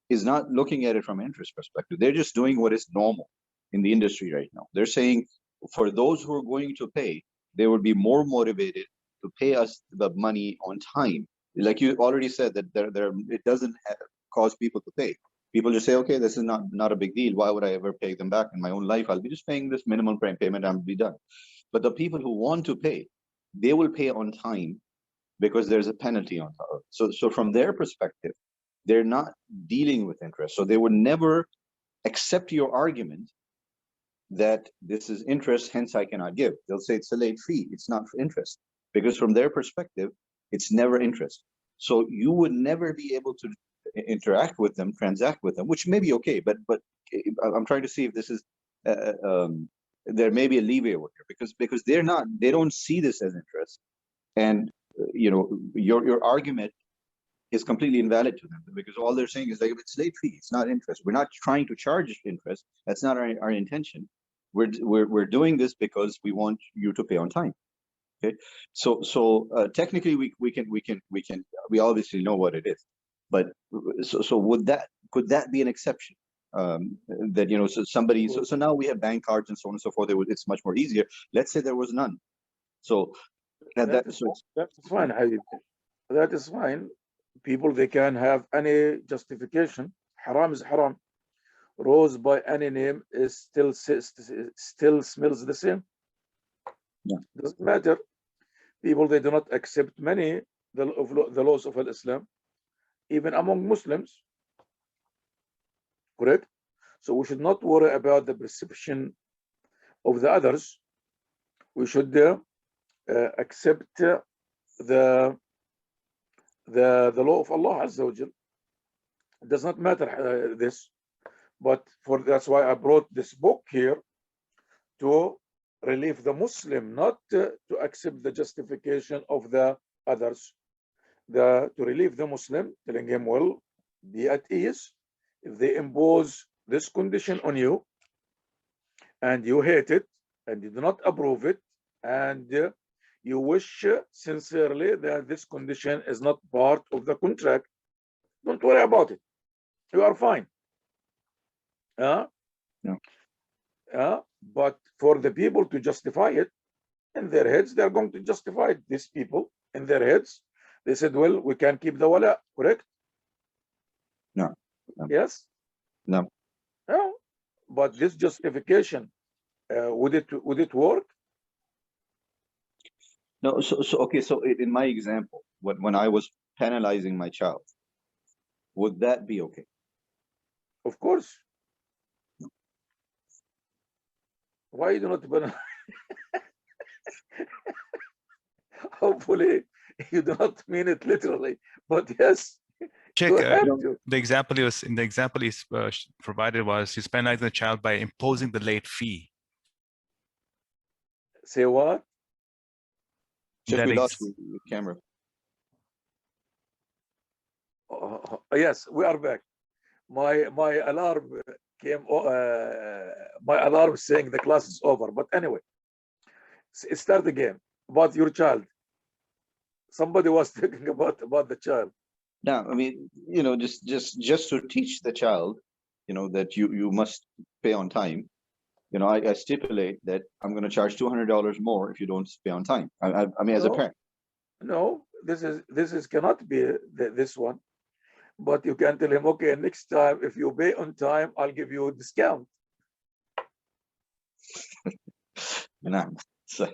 is not looking at it from an interest perspective. They're just doing what is normal in the industry right now. They're saying, for those who are going to pay, they would be more motivated to pay us the money on time. Like you already said, that it doesn't cause people to pay. People just say, okay, this is not a big deal. Why would I ever pay them back in my own life? I'll be just paying this minimum payment and I'll be done. But the people who want to pay, they will pay on time because there's a penalty on top of it. So from their perspective, they're not dealing with interest. So they would never accept your argument that this is interest, hence I cannot give. They'll say it's a late fee. It's not for interest, because from their perspective, it's never interest. So you would never be able to interact with them, transact with them, which may be okay, but I'm trying to see if this is there may be a leeway over here, because they don't see this as interest, and you know, your argument is completely invalid to them, because all they're saying is like, it's late fee, it's not interest. We're not trying to charge interest. That's not our intention. We're doing this because we want you to pay on time. Okay, so technically we obviously know what it is, but so could that be an exception? That, you know, so now we have bank cards and so on and so forth. It's much more easier. Let's say there was none. So that's fine, Habib. That is fine. People, they can have any justification. Haram is haram. Rose by any name is still smells the same. Yeah. Doesn't matter. People, they do not accept many the laws of Islam, even among Muslims. Correct? So we should not worry about the perception of the others. We should accept the law of Allah Azza wa Jal. It does not matter this, but that's why I brought this book here, to relieve the Muslim, not to accept the justification of the others. To relieve the Muslim, telling him, well, be at ease. If they impose this condition on you and you hate it and you do not approve it, and you wish sincerely that this condition is not part of the contract, don't worry about it. You are fine. No. But for the people to justify it in their heads, they're going to justify it. These people in their heads, they said, well, we can keep the wala, correct? No. Yes? No. No. But this justification, would it work? No, so okay, so in my example, when I was penalizing my child, would that be okay? Of course. Why you do not penalize? Hopefully you do not mean it literally, but yes, Check, you have to. the example he provided was he's penalizing the child by imposing the late fee. Say what? Check, That we ex- lost the camera. Yes, we are back. My alarm came. My alarm saying the class is over. But anyway, start again about your child. Somebody was talking about the child. Now, I mean, you know, just to teach the child, you know, that you must pay on time. You know, I stipulate that I'm going to charge $200 more if you don't pay on time. I mean, as a No. parent. No, this is cannot be this one. But you can tell him, okay, next time if you pay on time, I'll give you a discount. Nah, so,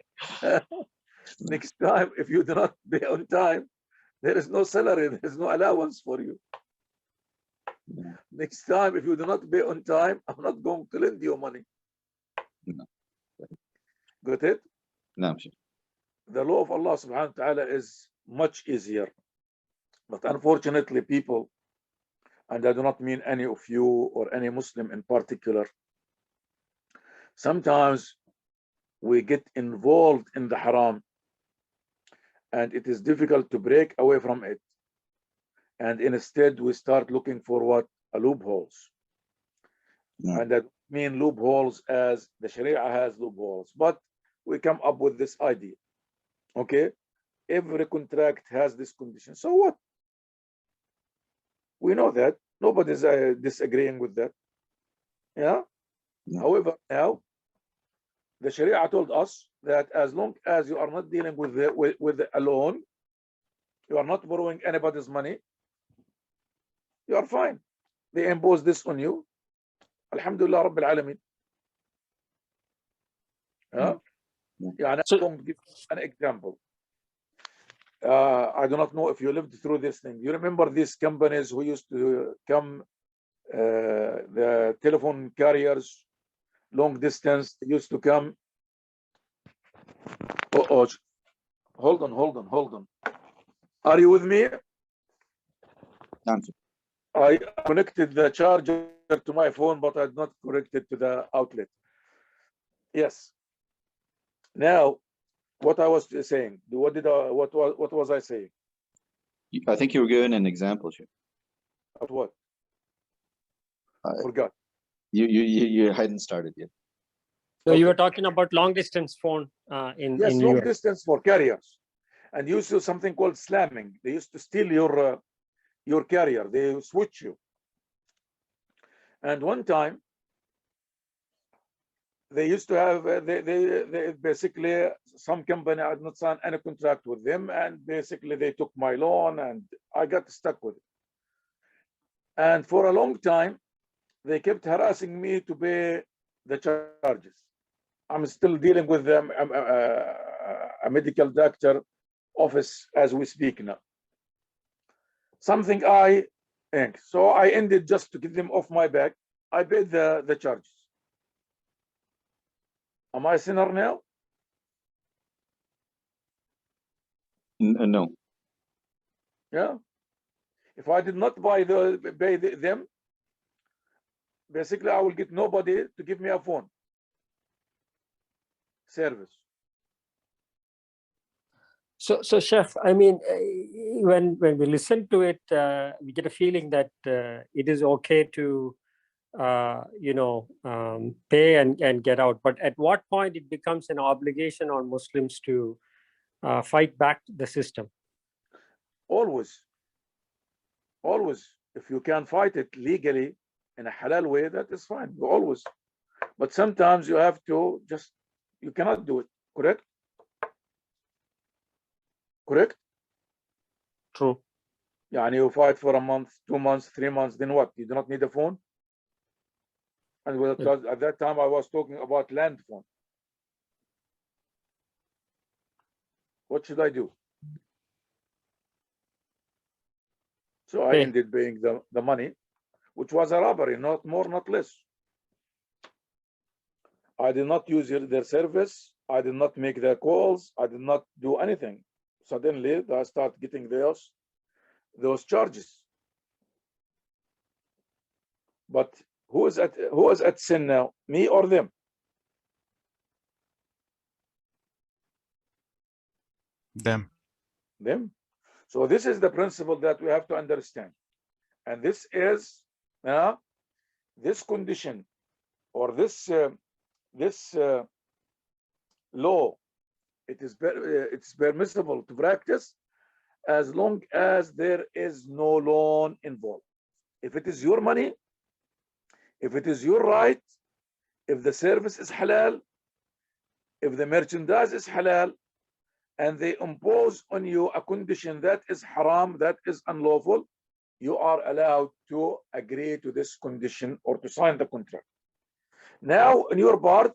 Next time, if you do not pay on time, there is no salary, there is no allowance for you. yeah. Next time, if you do not pay on time, I'm not going to lend you money. No. Got it? No, sure. The law of Allah subhanahu wa ta'ala is much easier. But unfortunately, people, and I do not mean any of you or any Muslim in particular, sometimes we get involved in the haram and it is difficult to break away from it. And instead, we start looking for what? Loopholes. Yeah. And that mean loopholes as the Sharia has loopholes. But we come up with this idea. Okay? Every contract has this condition. So what? We know that. Nobody's disagreeing with that. Yeah? Yeah. However, now, the Sharia told us that as long as you are not dealing with a loan, you are not borrowing anybody's money, you are fine. They impose this on you. Alhamdulillah Rabbil Alameen. Yeah. Yeah, I'm going to give an example. I do not know if you lived through this thing. You remember these companies who used to come, the telephone carriers, long distance, they used to come. Oh, hold on. Are you with me? Answer. I connected the charger to my phone, but I did not connect it to the outlet. Yes. Now, what I was saying, what was I saying? I think you were giving an example, Sheikh. At what? I Uh, forgot. You hadn't started yet. So Okay. you were talking about long distance phone in Yes, long US. distance for carriers, and you used to do something called slamming. They used to steal your carrier. They switch you. And one time, they used to have they basically, some company had not signed any contract with them, and basically they took my loan, and I got stuck with it. And for a long time, they kept harassing me to pay the charges. I'm still dealing with them. I'm a medical doctor office as we speak now. Something I think. So I ended just to get them off my back. I paid the charges. Am I a sinner now? No. Yeah. If I did not pay them, basically I will get nobody to give me a phone service. So, Chef, I mean, when we listen to it, we get a feeling that it is okay to, pay and get out. But at what point it becomes an obligation on Muslims to fight back the system? Always. If you can fight it legally in a halal way, that is fine. Always. But sometimes you have to you cannot do it. Correct? Correct? True. Yeah, and you fight for a month, 2 months, 3 months, then what? You do not need a phone? And at that time I was talking about land phone. What should I do? So I ended paying the money, which was a robbery, not more, not less. I did not use their service. I did not make their calls. I did not do anything. Suddenly, I start getting those charges. But who is at sin now? Me or them? Them. Them. So this is the principle that we have to understand, and this is this condition or this law. It's permissible to practice as long as there is no loan involved. If it is your money, if it is your right, if the service is halal, if the merchandise is halal, and they impose on you a condition that is haram, that is unlawful, you are allowed to agree to this condition or to sign the contract. Now, on your part,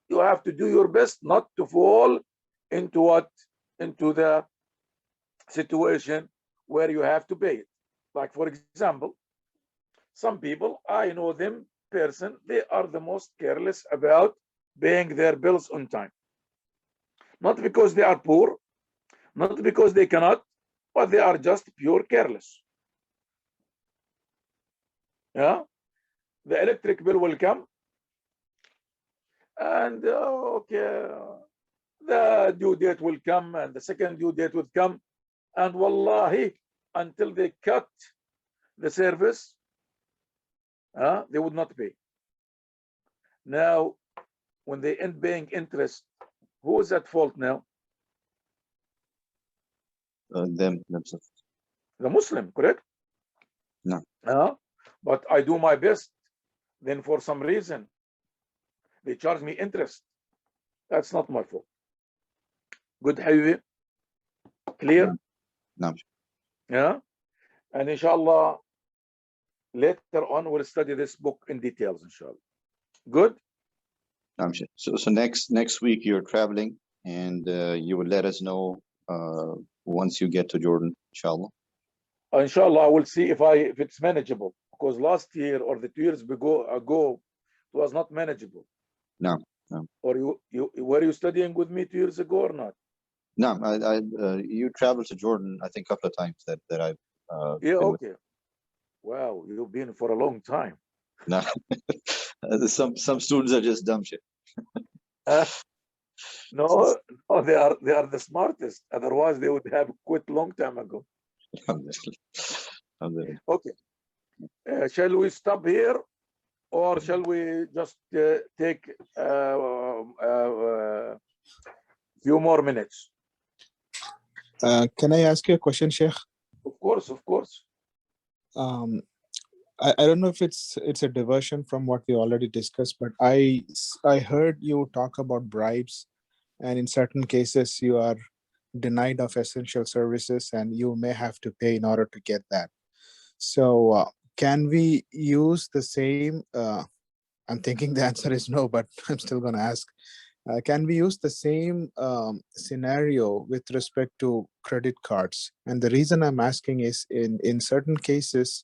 you have to do your best not to fall into the situation where you have to pay it. Like, for example, some people, I know them person, they are the most careless about paying their bills on time. Not because they are poor, not because they cannot, but they are just pure careless. Yeah, the electric bill will come, and okay, the due date will come, and the second due date will come, and wallahi, until they cut the service, they would not pay. Now, when they end paying interest, who is at fault now? Themselves. The Muslim, correct? No. But I do my best. Then for some reason, they charge me interest. That's not my fault. Good, Habibi? Clear? No. Yeah. And inshallah, later on, we'll study this book in details, inshallah. Good? So next week you're traveling, and you will let us know once you get to Jordan, inshallah. Inshallah, I will see if it's manageable, because last year or the 2 years ago it was not manageable. No. Or you were you studying with me 2 years ago or not? No, you traveled to Jordan, I think, a couple of times that I've yeah, okay. Wow, you've been for a long time. No. some students are just dumb shit. No, they are the smartest. Otherwise, they would have quit long time ago. Okay. Shall we stop here, or shall we just take few more minutes? Can I ask you a question, Sheikh? Of course. I don't know if it's a diversion from what we already discussed, but I heard you talk about bribes, and in certain cases you are denied of essential services and you may have to pay in order to get that. So can we use the same, I'm thinking the answer is no, but I'm still going to ask, can we use the same scenario with respect to credit cards? And the reason I'm asking is in certain cases,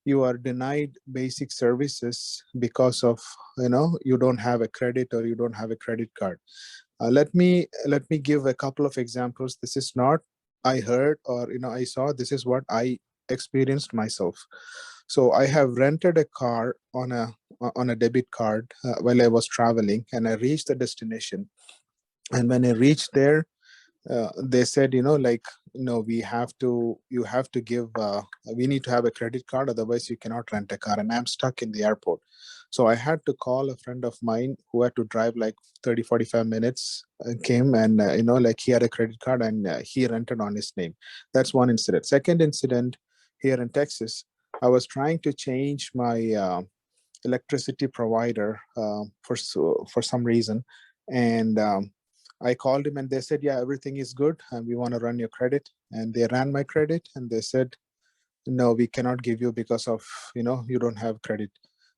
you are denied basic services because of, you don't have a credit or you don't have a credit card. Let me give a couple of examples. This is not I heard or I saw. This is what I experienced myself. So I have rented a car on a debit card while I was traveling, and I reached the destination. And when I reached there, they said, we have to give, we need to have a credit card, otherwise you cannot rent a car. And I'm stuck in the airport. So I had to call a friend of mine who had to drive like 30-45 minutes, came and, he had a credit card and he rented on his name. That's one incident. Second incident, here in Texas, I was trying to change my electricity provider for some reason. And I called him and they said, yeah, everything is good and we want to run your credit. And they ran my credit and they said, no, we cannot give you because of, you don't have credit.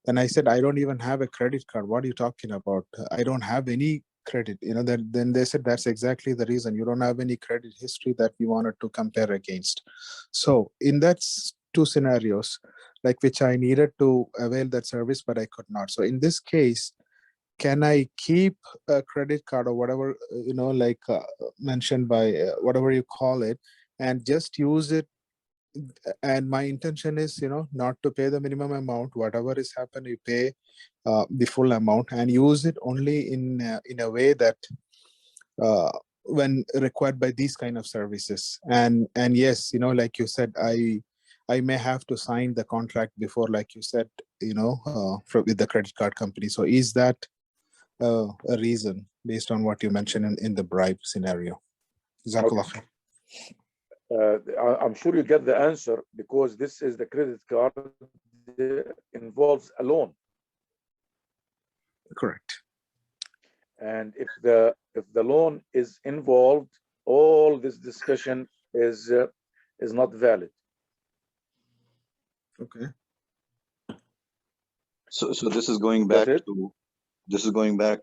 Then I said, I don't even have a credit card. What are you talking about? I don't have any credit. Then they said, that's exactly the reason. You don't have any credit history that we wanted to compare against. So in that two scenarios, like which I needed to avail that service, but I could not. So in this case, can I keep a credit card or whatever, like mentioned by whatever you call it, and just use it? And my intention is, not to pay the minimum amount. Whatever is happened, you pay the full amount and use it only in a way that when required by these kind of services. And yes, like you said, I may have to sign the contract before, like you said, with the credit card company. So is that a reason based on what you mentioned in the bribe scenario? Jazakallah khair. I'm sure you get the answer, because this is the credit card involves a loan. Correct. And if the loan is involved, all this discussion is not valid. Okay. So this is going back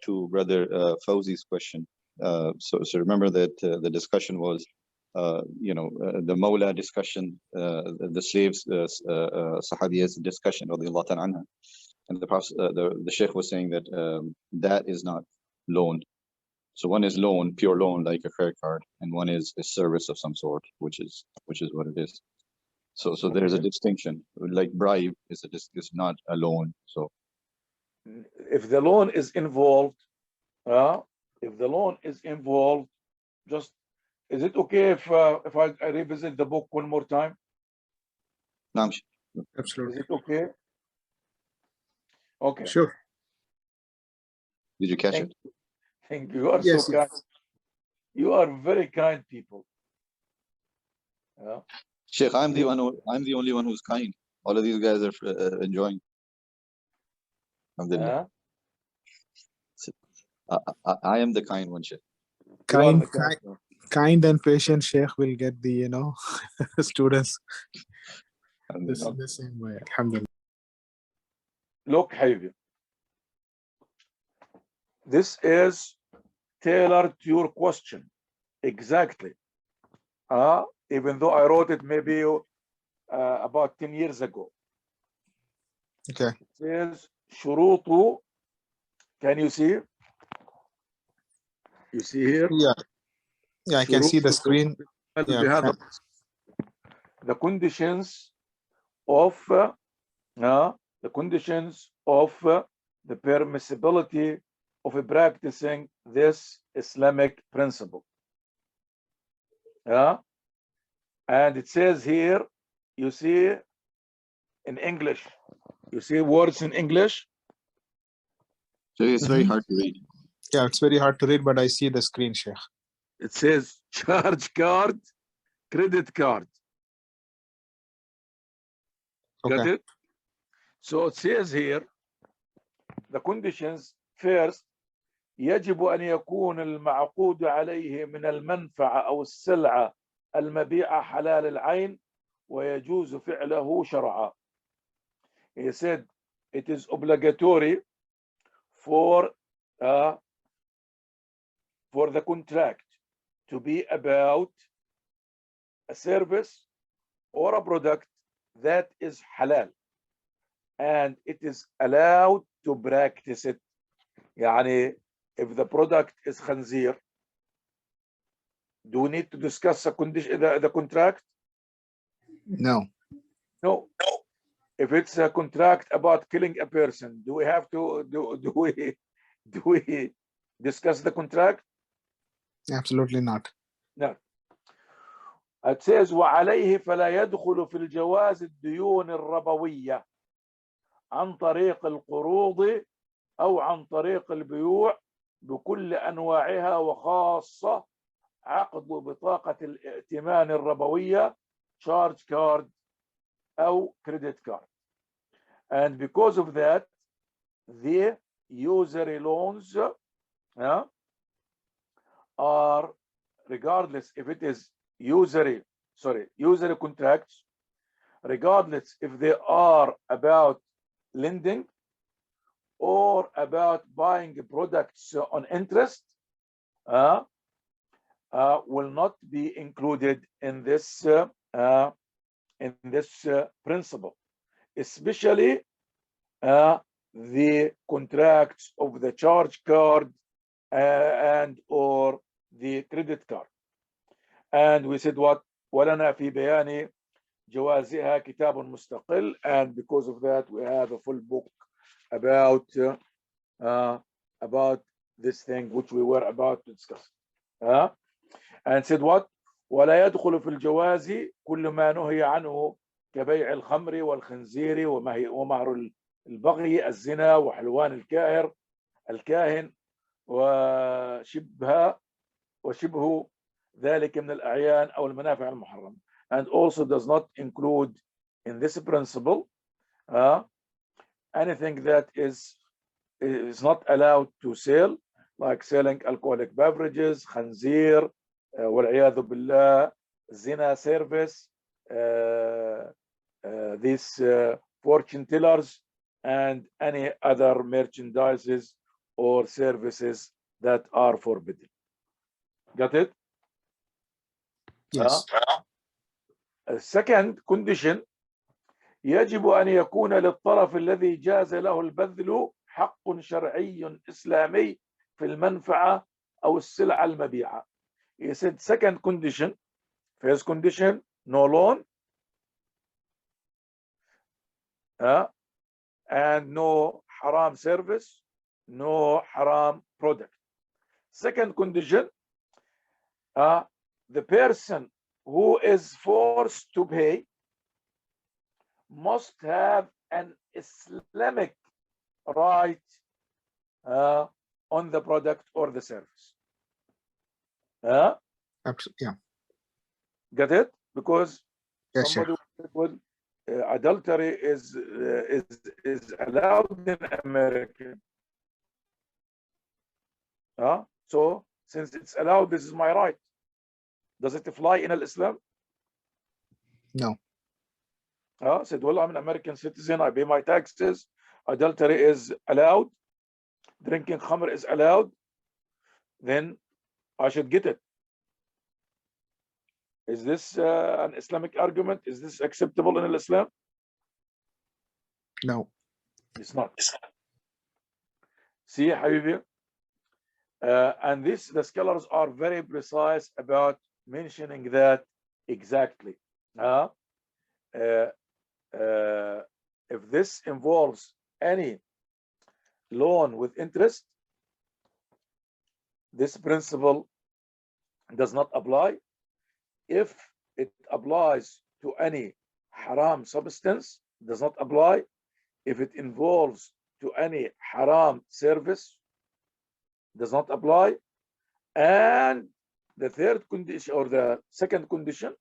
to brother Fawzi's question. So remember that the discussion was the Mawla discussion, the slaves, Sahabiyas discussion, radiallahu ta'ala anha. And the Sheikh was saying that that is not loan. So one is loan, pure loan, like a credit card, and one is a service of some sort, which is what it is. So there's a distinction. Like bribe is not a loan. So if the loan is involved, just, is it okay if I revisit the book one more time? Absolutely. Is it okay? Okay. Sure. Did you catch it? Thank you. You are Yes, so kind. You are very kind people. Sheikh, I'm the only one who's kind. All of these guys are enjoying. Alhamdulillah. I am the kind one, Sheikh. Kind and patient Sheikh will get the students the same way. Alhamdulillah. Look, Habibi, this is tailored to your question exactly. Even though I wrote it maybe about 10 years ago. Okay. It says shurutu. Can you see? You see here? Yeah, I can see the screen. Yeah. The conditions of the permissibility of practicing this Islamic principle. And it says here, you see in English, you see words in English. So it's very hard to read. Yeah, it's very hard to read, but I see the screen, Sheikh. It says charge card, credit card. Okay. Got it? So it says here, the conditions first, يجب أن يكون المعقود عليه من المنفعة أو السلعة المبيعة حلال العين ويجوز فعله شرعا. He said it is obligatory for the contract to be about a service or a product that is halal, and it is allowed to practice it. يعني if the product is khanzir, do we need to discuss the contract? No. If it's a contract about killing a person, do we have to do we discuss the contract? Absolutely not. No. It says وعليه فلا يدخل في الجواز الديون الربوية عن طريق القروض أو عن طريق البيوع بكل أنواعها، وخاصة عقد بطاقة الائتمان الربوية charge card أو credit card. And because of that, the usury loans are, regardless if it is usury contracts, regardless if they are about lending or about buying products on interest will not be included in this principle, especially the contracts of the charge card and or the credit card. And we said what ولنا في بيان جوازها كتاب مستقل, and because of that we have a full book about this thing which we were about to discuss. And said what ولا يدخل في الجواز كل ما نهي عنه كبيع الخمر والخنزير ومهر البغي الزنا وحلوان الكاهن وشبه ذلك من الأعيان أو المنافع المحرمة, and also does not include in this principle anything that is not allowed to sell, like selling alcoholic beverages, khanzir, والعياذ بالله, zina service, these fortune tellers, and any other merchandises or services that are forbidden. Got it? Yes. Second condition, يجب أن يكون للطرف الذي جاز له البذل حق شرعي إسلامي في المنفعة أو السلعة المبيعة. He said second condition, first condition, no loan and no haram service, no haram product. Second condition, the person who is forced to pay must have an Islamic right on the product or the service. Absolutely. Yeah. Get it? Because Yes, somebody would adultery is allowed in America. So since it's allowed, this is my right. Does it fly in Islam? No. Said, well, I'm an American citizen, I pay my taxes, adultery is allowed, drinking khamr is allowed, then I should get it. Is this an Islamic argument? Is this acceptable in Islam? No. It's not. See, Habibi, and the scholars are very precise about mentioning that exactly. If this involves any loan with interest, this principle does not apply. If it applies to any haram substance, does not apply. If it involves to any haram service, does not apply. And the third condition, or the second condition,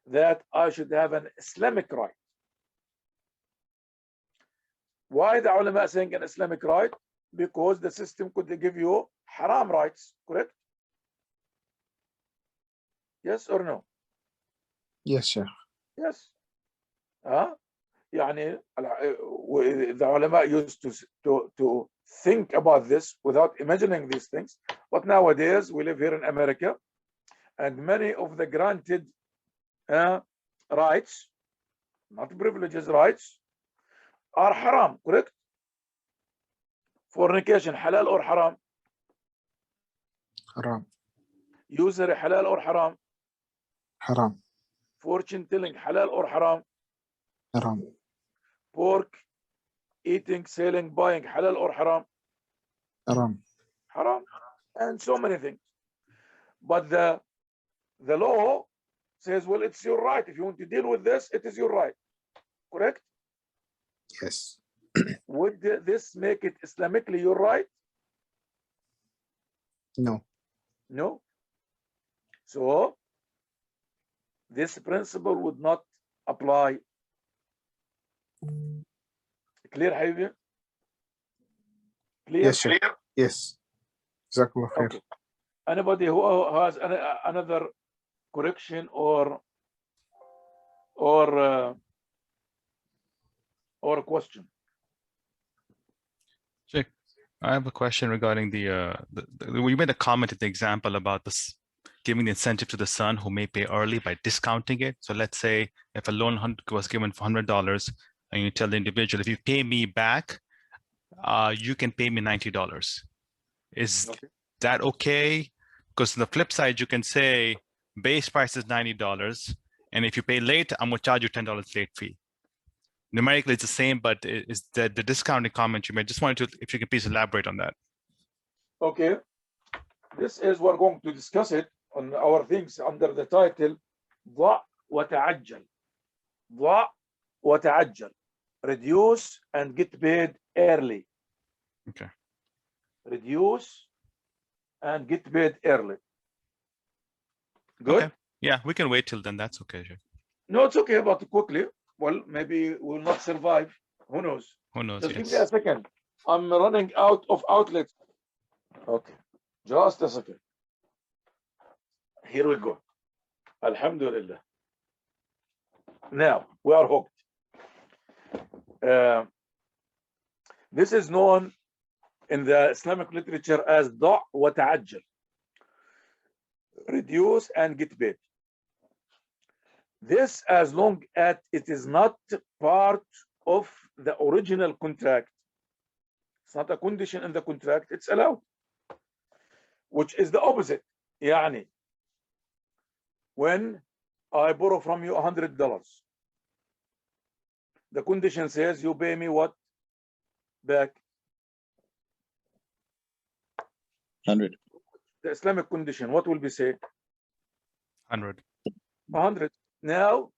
that I should have an Islamic right. Why the ulama saying an Islamic right? Because the system could give you haram rights, correct? Yes or no? Yes, sir. Yes. يعني the ulama used to think about this without imagining these things. But nowadays we live here in America, and many of the granted rights, not privileges, rights, are haram, correct? Fornication, halal or haram? Haram. Usury, halal or haram? Haram. Fortune telling, halal or haram? Haram. Pork eating, selling, buying, halal or haram? Haram. Haram. And so many things. But the law says, well, it's your right. If you want to deal with this, it is your right. Correct? Yes. Would this make it Islamically your right? No. No. So this principle would not apply. Clear, Habibi? Clear? Yes, sir. Yes. Jazakallah khair. Okay. Anybody who has another correction or question? I have a question regarding we made a comment in the example about this giving the incentive to the son who may pay early by discounting it. So let's say if a loan was given for $100 and you tell the individual, if you pay me back, you can pay me $90. Is that okay? Because on the flip side, you can say base price is $90, and if you pay late, I'm gonna charge you $10 late fee. Numerically, it's the same, but is the discounting comment you made? Just wanted to, if you could please elaborate on that. Okay, this is we're going to discuss it on our things under the title ضع وتعجل. ضع وتعجل. Reduce and get paid early. Okay. Reduce and get paid early. Good. Okay. Yeah, we can wait till then. That's okay. No, it's okay, but quickly. Well, maybe we'll not survive. Who knows? Who knows? Just Yes. give me a second. I'm running out of outlets. Okay, just a second. Here we go. Alhamdulillah. Now we are hooked. This is known in the Islamic literature as ضع وتعجل. Reduce and get paid. This, as long as it is not part of the original contract, it's not a condition in the contract, it's allowed. Which is the opposite. يعني, when I borrow from you $100, the condition says you pay me what back? 100. The Islamic condition, what will be say? 100. 100. Now,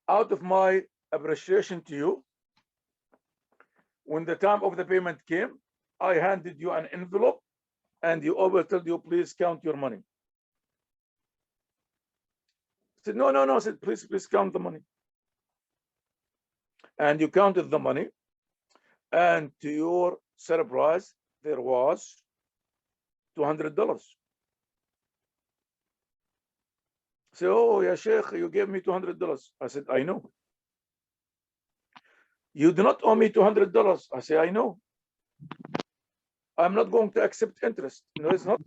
out of my appreciation to you, when the time of the payment came, I handed you an envelope and you told you, please count your money. I said, no. I said, please count the money. And you counted the money. And to your surprise, there was $200. Say, oh, yeah, Sheikh, you gave me $200. I said, I know. You do not owe me $200. I say, I know. I'm not going to accept interest. No, it's not.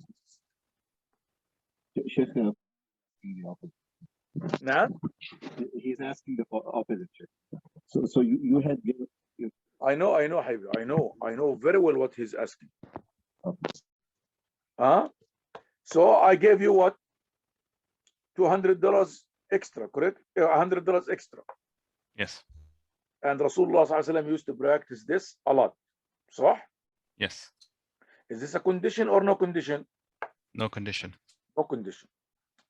Nah? He's asking the opposite. So you had given. I know, Habibi. I know very well what he's asking. Okay. So I gave you what? $200 extra, correct? $100 extra. Yes. And Rasulullah ﷺ used to practice this a lot. صح? Yes. Is this a condition or no condition? No condition. No condition.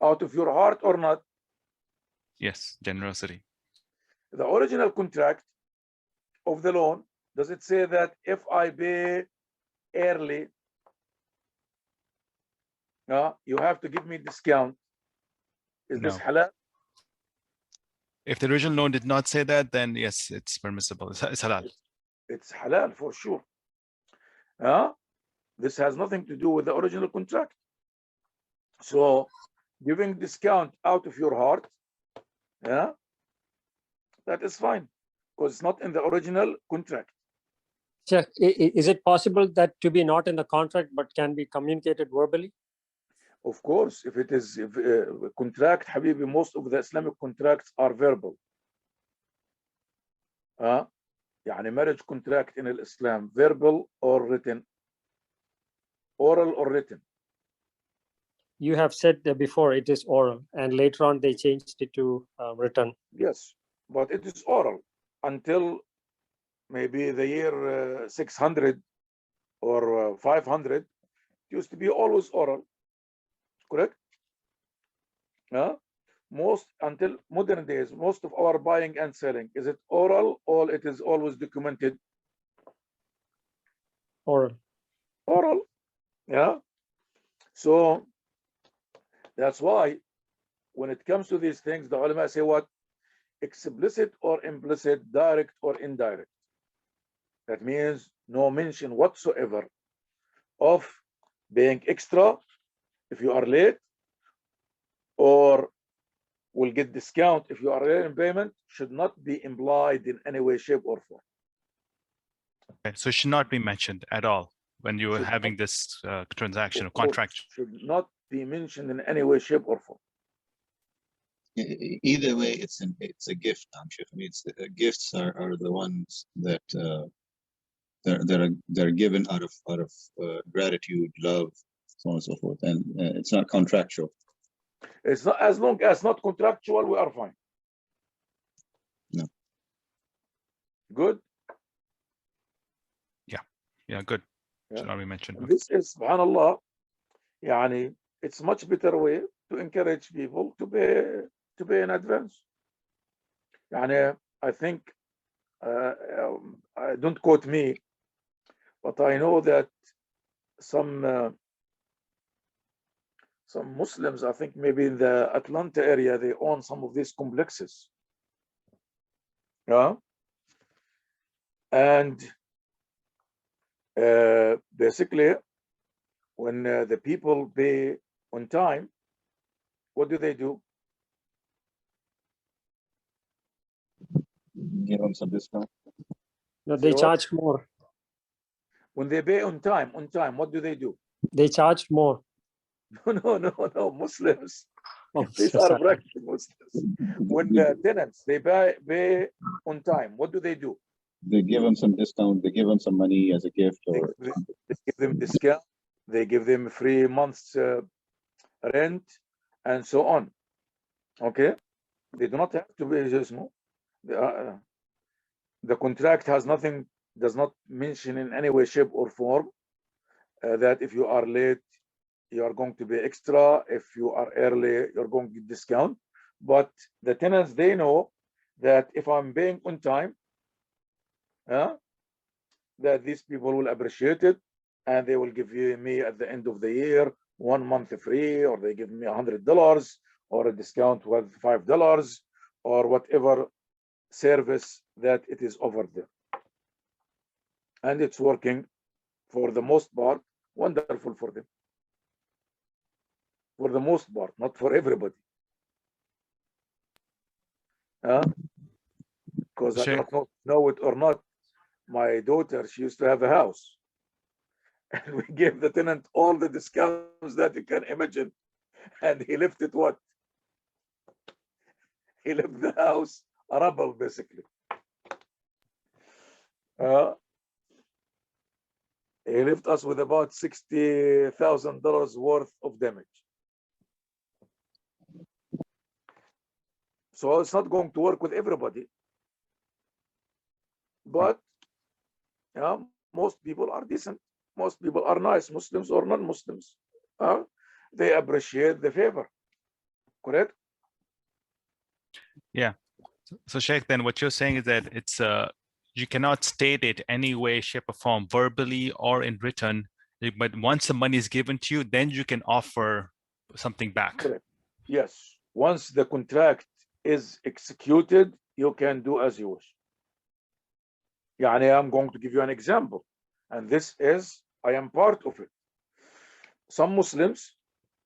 Out of your heart or not? Yes. Generosity. The original contract of the loan, does it say that if I pay early, you have to give me discount? Is this halal? If the original loan did not say that, then yes, it's permissible. It's halal. It's halal for sure. This has nothing to do with the original contract. So giving discount out of your heart, that is fine, because it's not in the original contract. Check. Is it possible that to be not in the contract but can be communicated verbally? Of course, if it is contract, Habibi, most of the Islamic contracts are verbal. يعني marriage contract in Islam, verbal or written? Oral or written? You have said that before it is oral, and later on they changed it to written. Yes, but it is oral until maybe the year 600 or 500. It used to be always oral. Correct? Most until modern days, most of our buying and selling, is it oral or it is always documented? Oral. Oral. So that's why when it comes to these things, the ulama say what? Explicit or implicit, direct or indirect. That means no mention whatsoever of being extra if you are late, or will get discount if you are late in payment, should not be implied in any way, shape, or Okay, so it should not be mentioned at all when you are Should having not- this transaction or of course, contract. should not be mentioned in any way, shape, or form. Either way, it's a gift. I mean, gifts are the ones that they're given out of gratitude, love, so on and so forth, and it's not contractual. It's not, as long as not contractual, we are fine. No. Good. Yeah, good. Yeah. Should not be mentioned. And this is, subhanallah, yani, it's much better way to encourage people to pay in advance. Yani, I think, don't quote me, but I know that some Muslims, I think maybe in the Atlanta area, they own some of these complexes. Yeah. And basically, when the people pay on time, what do? Give them some discount. No, they So- charge more. When they pay on time, what do? They charge more. No, Muslims. Oh, These are practical Muslims. When the tenants, they pay on time, what do? They give them some discount. They give them some money as a gift, or They give them discount, they give them 3 months rent, and so on. Okay, they do not have to pay just no. The contract has nothing, does not mention in any way, shape, or form that if you are late, you are going to pay extra. If you are early, you're going to get discount. But the tenants, they know that if I'm paying on time, that these people will appreciate it, and they will give me at the end of the year 1 month free, or they give me $100, or a discount with $5, or whatever service that it is over there. And it's working for the most part, wonderful for them. For the most part, not for everybody. Because I Sheikh. don't know it or not, my daughter, she used to have a house. And we gave the tenant all the discounts that you can imagine. And he left it what? He left the house a rubble, basically. He left us with about $60,000 worth of damage. So it's not going to work with everybody. But most people are decent. Most people are nice, Muslims or non-Muslims. They appreciate the favor. Correct? Yeah. So Sheikh, then what you're saying is that it's you cannot state it any way, shape, or form, verbally or in written. But once the money is given to you, then you can offer something back. Correct. Yes. Once the contract is executed, you can do as you wish. I'm going to give you an example, and this is, I am part of it. Some Muslims,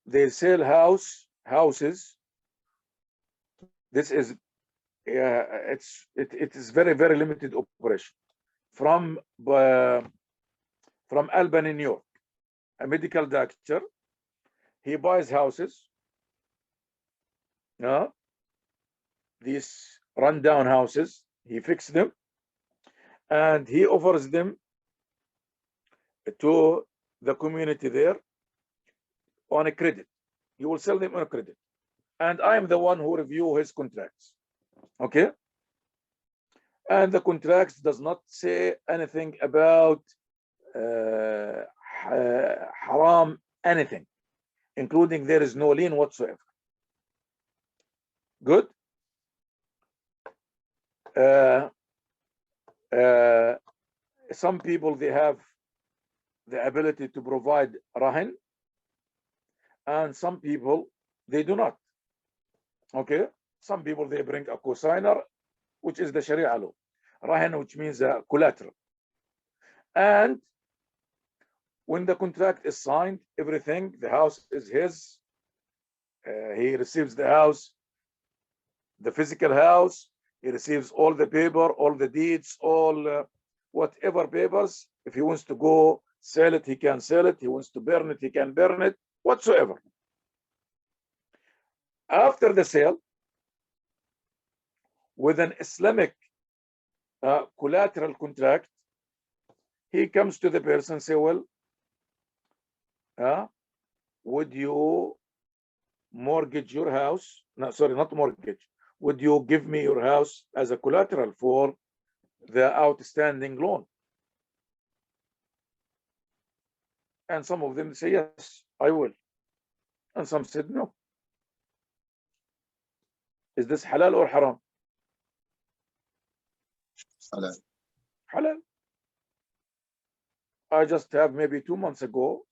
they sell houses. This is it is very, very limited operation from Albany, New York. A medical doctor, he buys houses, these rundown houses, he fixes them, and he offers them to the community there on a credit. He will sell them on a credit, and I am the one who review his contracts. Okay, and the contracts does not say anything about haram, anything, including there is no lien whatsoever. Good. Some people, they have the ability to provide rahin, and some people, they do not. Okay, some people, they bring a cosigner, which is the Sharia law, rahin, which means collateral. And when the contract is signed, everything, the house is his. He receives the house, the physical house. He receives all the paper, all the deeds, all whatever papers. If he wants to go sell it, he can sell it. He wants to burn it, he can burn it, whatsoever. After the sale, with an Islamic collateral contract, he comes to the person and say, well, would you mortgage your house? No, sorry, not mortgage. Would you give me your house as a collateral for the outstanding loan? And some of them say, yes, I will. And some said, no. Is this halal or haram? Halal. Halal. I just have maybe 2 months ago,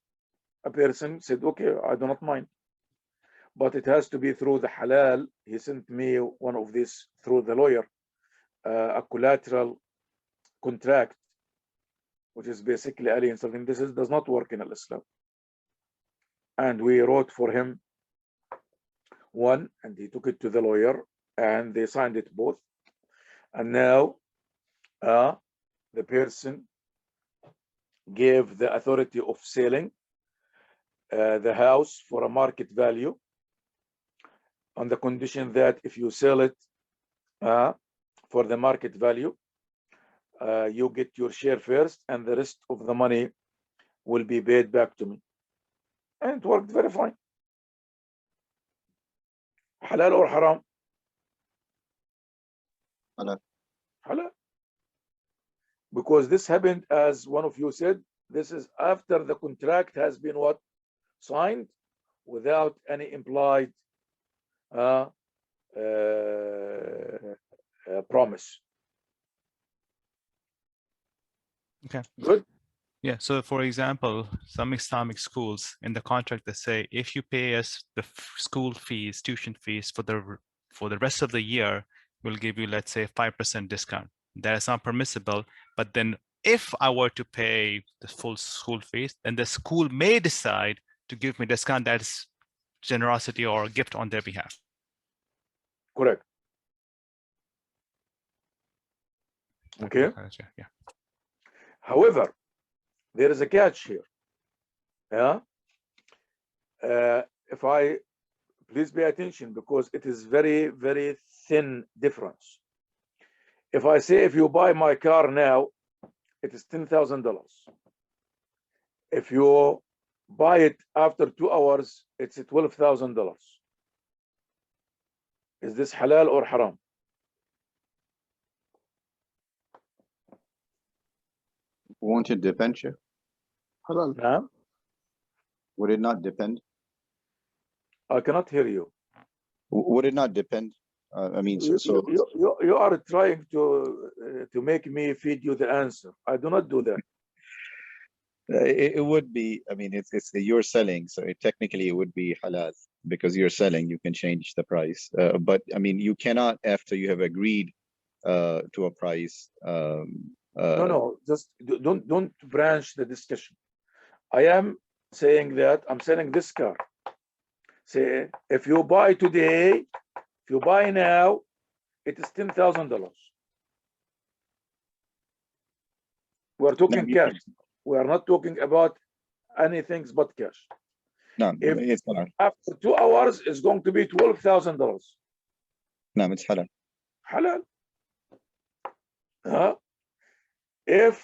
a person said, okay, I do not mind, but it has to be through the halal. He sent me one of these through the lawyer, a collateral contract, which is basically alien something. This does not work in Islam. And we wrote for him one, and he took it to the lawyer, and they signed it both. And now the person gave the authority of selling the house for a market value, on the condition that if you sell it for the market value, you get your share first, and the rest of the money will be paid back to me. And it worked very fine. Halal or haram? Halal. Halal. Because this happened, as one of you said, this is after the contract has been what? Signed, without any implied promise. Okay. Good. Yeah. So, for example, some Islamic schools in the contract, they say if you pay us the school fees, tuition fees for the rest of the year, we'll give you, let's say, 5% discount. That is not permissible. But then, if I were to pay the full school fees, then the school may decide to give me discount. That is generosity or a gift on their behalf. Correct. Okay. Yeah. However, there is a catch here. Yeah. If I please pay attention, because it is very, very thin difference. If I say, if you buy my car now, it is $10,000. If you buy it after 2 hours, it's $12,000. Is this halal or haram? Won't it depend, Sheikh? Halal. No? Would it not depend? I cannot hear you. Would it not depend? I mean, You are trying to make me feed you the answer. I do not do that. it would be. I mean, it's you're selling, so technically it would be halal because you're selling. You can change the price, but I mean, you cannot, after you have agreed to a price. No, just don't branch the discussion. I am saying that I'm selling this car. Say, if you buy today, if you buy now, it is $10,000. We're talking cash. We are not talking about anything but cash. No, If it's halal. after 2 hours, it's going to be $12,000. No, it's halal. Halal. If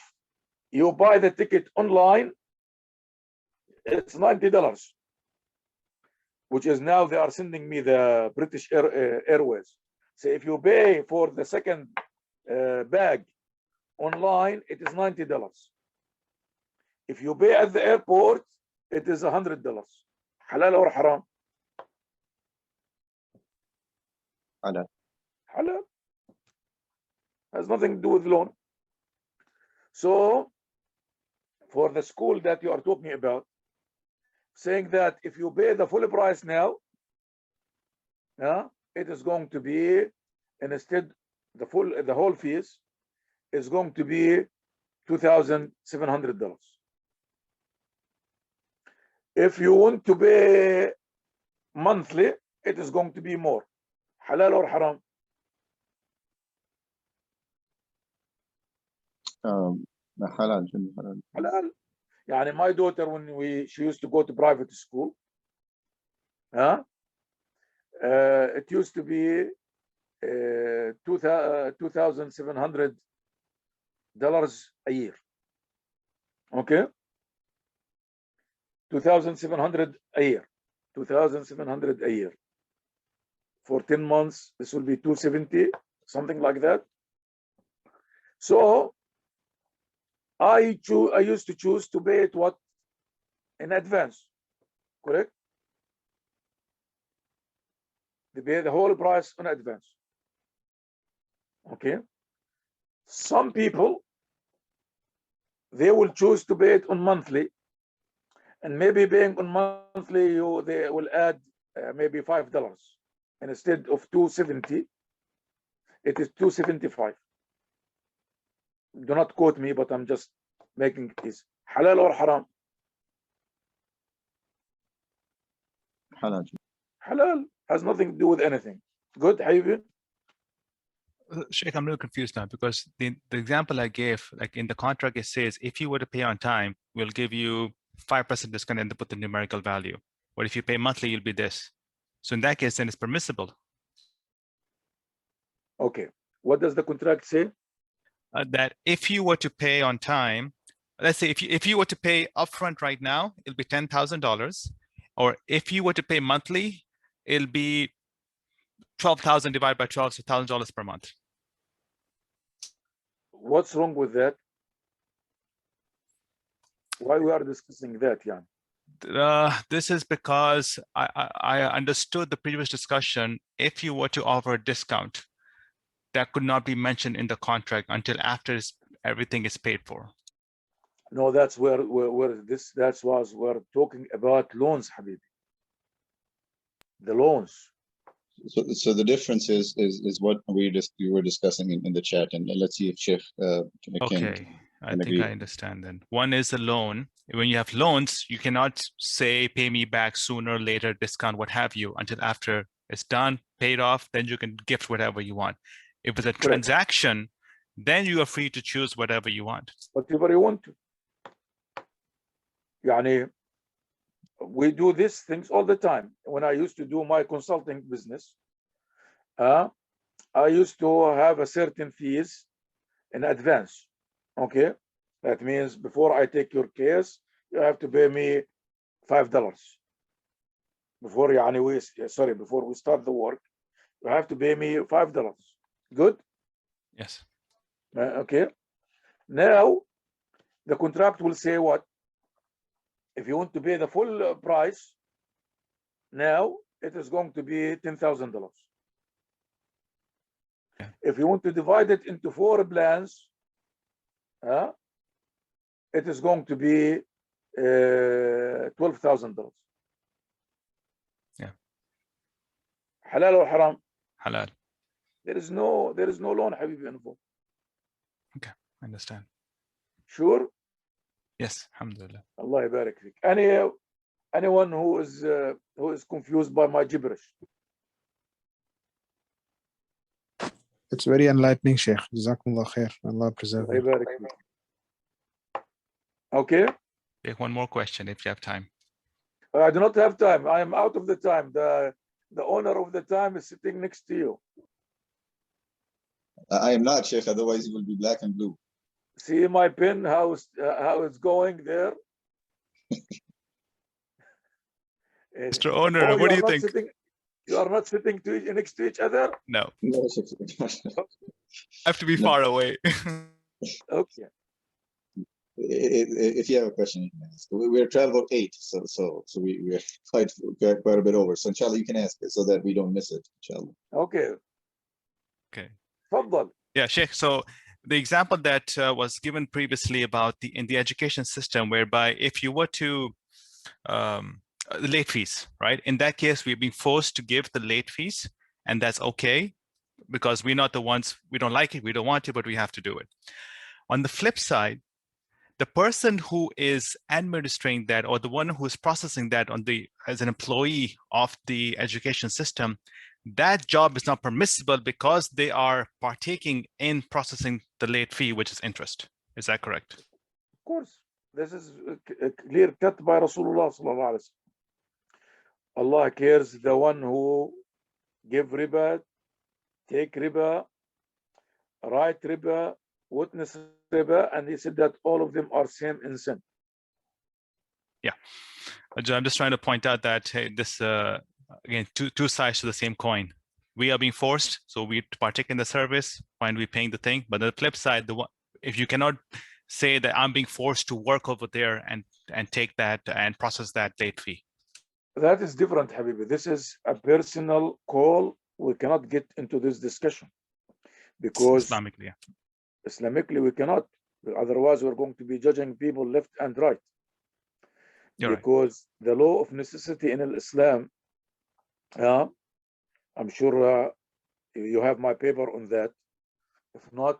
you buy the ticket online, it's $90, which is now they are sending me the British Airways. So if you pay for the second bag online, it is $90. If you pay at the airport, it is $100. Halal or haram? Halal. Halal. Has nothing to do with loan. So for the school that you are talking about, saying that if you pay the full price now, it is going to be, and instead the whole fees is going to be $2,700. If you want to pay monthly, it is going to be more. Halal or haram? halal, halal. halal. يعني my daughter when she used to go to private school, it used to be $2,700 a year. Okay, 2,700 a year. 2,700 a year. For 10 months, this will be 270, something like that. So I used to choose to pay it what? In advance, correct? They pay the whole price in advance. Okay. Some people, they will choose to pay it on monthly, and maybe paying on monthly, they will add maybe $5. And instead of 270, it is 275. Do not quote me, but I'm just making this. Halal or haram? Halal. Halal has nothing to do with anything. Good, Habibi? Sheikh, I'm a little confused now because the example I gave, like in the contract, it says if you were to pay on time, we'll give you 5% discount and put the numerical value. But if you pay monthly, you'll be this. So in that case, then it's permissible. Okay. What does the contract say? That if you were to pay on time, let's say if you were to pay upfront right now, it'll be $10,000. Or if you were to pay monthly, it'll be 12,000 divided by 12, so $1,000 per month. What's wrong with that? Why we are discussing that, Jan? This is because I understood the previous discussion. If you were to offer a discount, that could not be mentioned in the contract until after everything is paid for. No, that's where we're talking about loans, Habibi. The loans. So the difference is what we were discussing in the chat, and let's see if Sheikh Okay, I think agree. I understand then. One is a loan. When you have loans, you cannot say pay me back sooner, later, discount, what have you, until after it's done, paid off, then you can gift whatever you want. If it's a transaction, then you are free to choose whatever you want. Whatever you want to. Yani, we do these things all the time. When I used to do my consulting business, I used to have a certain fees in advance. Okay, that means before I take your case, you have to pay me $5. Before before we start the work, you have to pay me $5. Good. Yes. Okay. Now the contract will say what? If you want to pay the full price, now it is going to be $10,000. Yeah. If you want to divide it into 4 plans, it is going to be $12,000. Yeah. Halal or haram? Halal. There is no loan, Habibi, involved. Okay, I understand. Sure. Yes, alhamdulillah. Allah yabarak fik. Anyone who is confused by my gibberish? It's very enlightening, Sheikh. Jazakumullah khair. Allah preserve Allah you. yabarak fik. Okay. Take one more question if you have time. I do not have time. I am out of the time. The owner of the time is sitting next to you. I am not, Sheikh, otherwise it will be black and blue. See my pen, how it's going there? Mr. Owner, what do you think? You are not sitting next to each other? No, No, Sheikh. I have to be far away. Okay. If you have a question, you can ask. We're 12:08, so we're quite a bit over. So inshallah, you can ask it so that we don't miss it, inshallah. Okay. Okay. Tfaddal. Yeah, Sheikh. So the example that was given previously about in the education system, whereby if you were to the late fees, right? In that case, we're being forced to give the late fees, and that's okay because we're not the ones, we don't like it, we don't want to, but we have to do it. On the flip side, the person who is administering that, or the one who is processing that as an employee of the education system, that job is not permissible because they are partaking in processing the late fee, which is interest. Is that correct? Of course, this is a clear cut by Rasulullah sallallahu alaihi wasallam. Allah cares the one who give riba, take riba, write riba, witness riba, and he said that all of them are same in sin. Yeah, I'm just trying to point out that hey, this again two sides to the same coin. We are being forced, so we partake in the service, fine, we're paying the thing. But on the flip side, if you cannot say that I'm being forced to work over there and take that and process that late fee. That is different, Habibi. This is a personal call. We cannot get into this discussion because Islamically, yeah. Islamically we cannot. Otherwise, we're going to be judging people left and right. You're because the law of necessity in Islam, I'm sure you have my paper on that. If not,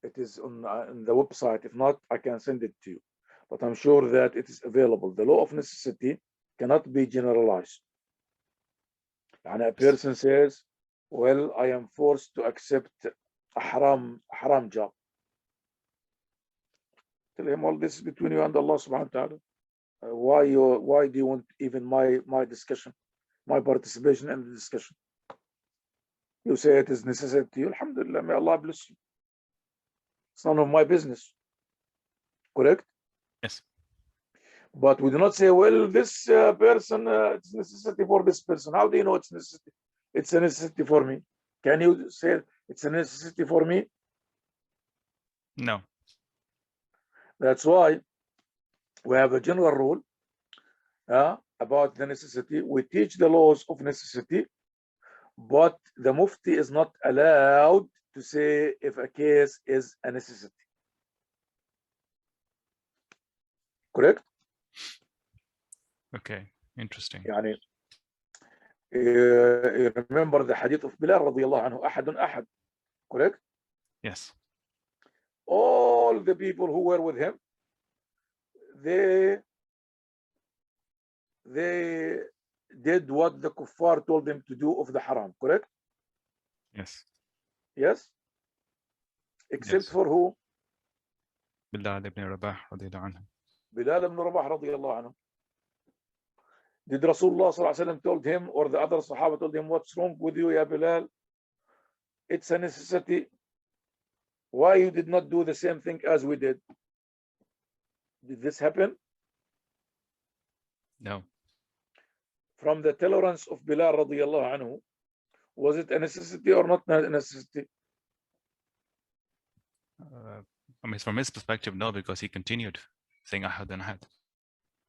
it is on the website. If not, I can send it to you. But I'm sure that it is available. The law of necessity cannot be generalized. And a person says, well, I am forced to accept a haram job. Tell him, all this is between you and Allah subhanahu wa ta'ala. Why do you want even my discussion, my participation in the discussion? You say it is necessary to you. Alhamdulillah, may Allah bless you. It's none of my business. Correct? Yes. But we do not say, well, this person, it's necessity for this person. How do you know it's necessity? It's a necessity for me. Can you say it's a necessity for me? No. That's why we have a general rule about the necessity. We teach the laws of necessity, but the Mufti is not allowed to say if a case is a necessity. Correct? Okay, interesting. يعني you remember the hadith of Bilal radiyallahu anhu, ahadun ahad. Correct? Yes. All the people who were with him, they did what the kuffar told them to do of the haram. Correct? Yes. Yes? Except Yes. for who? Bilal ibn Rabah radiyallahu anhu. Bilal ibn Rabah radiyallahu anhu. Did Rasulullah sallallahu alaihi wasallam told him, or the other Sahaba told him, what's wrong with you, ya Bilal? It's a necessity. Why you did not do the same thing as we did? Did this happen? No. From the tolerance of Bilal radiyallahu anhu, was it a necessity or not a necessity? I mean, from his perspective, no, because he continued saying ahad and ahad.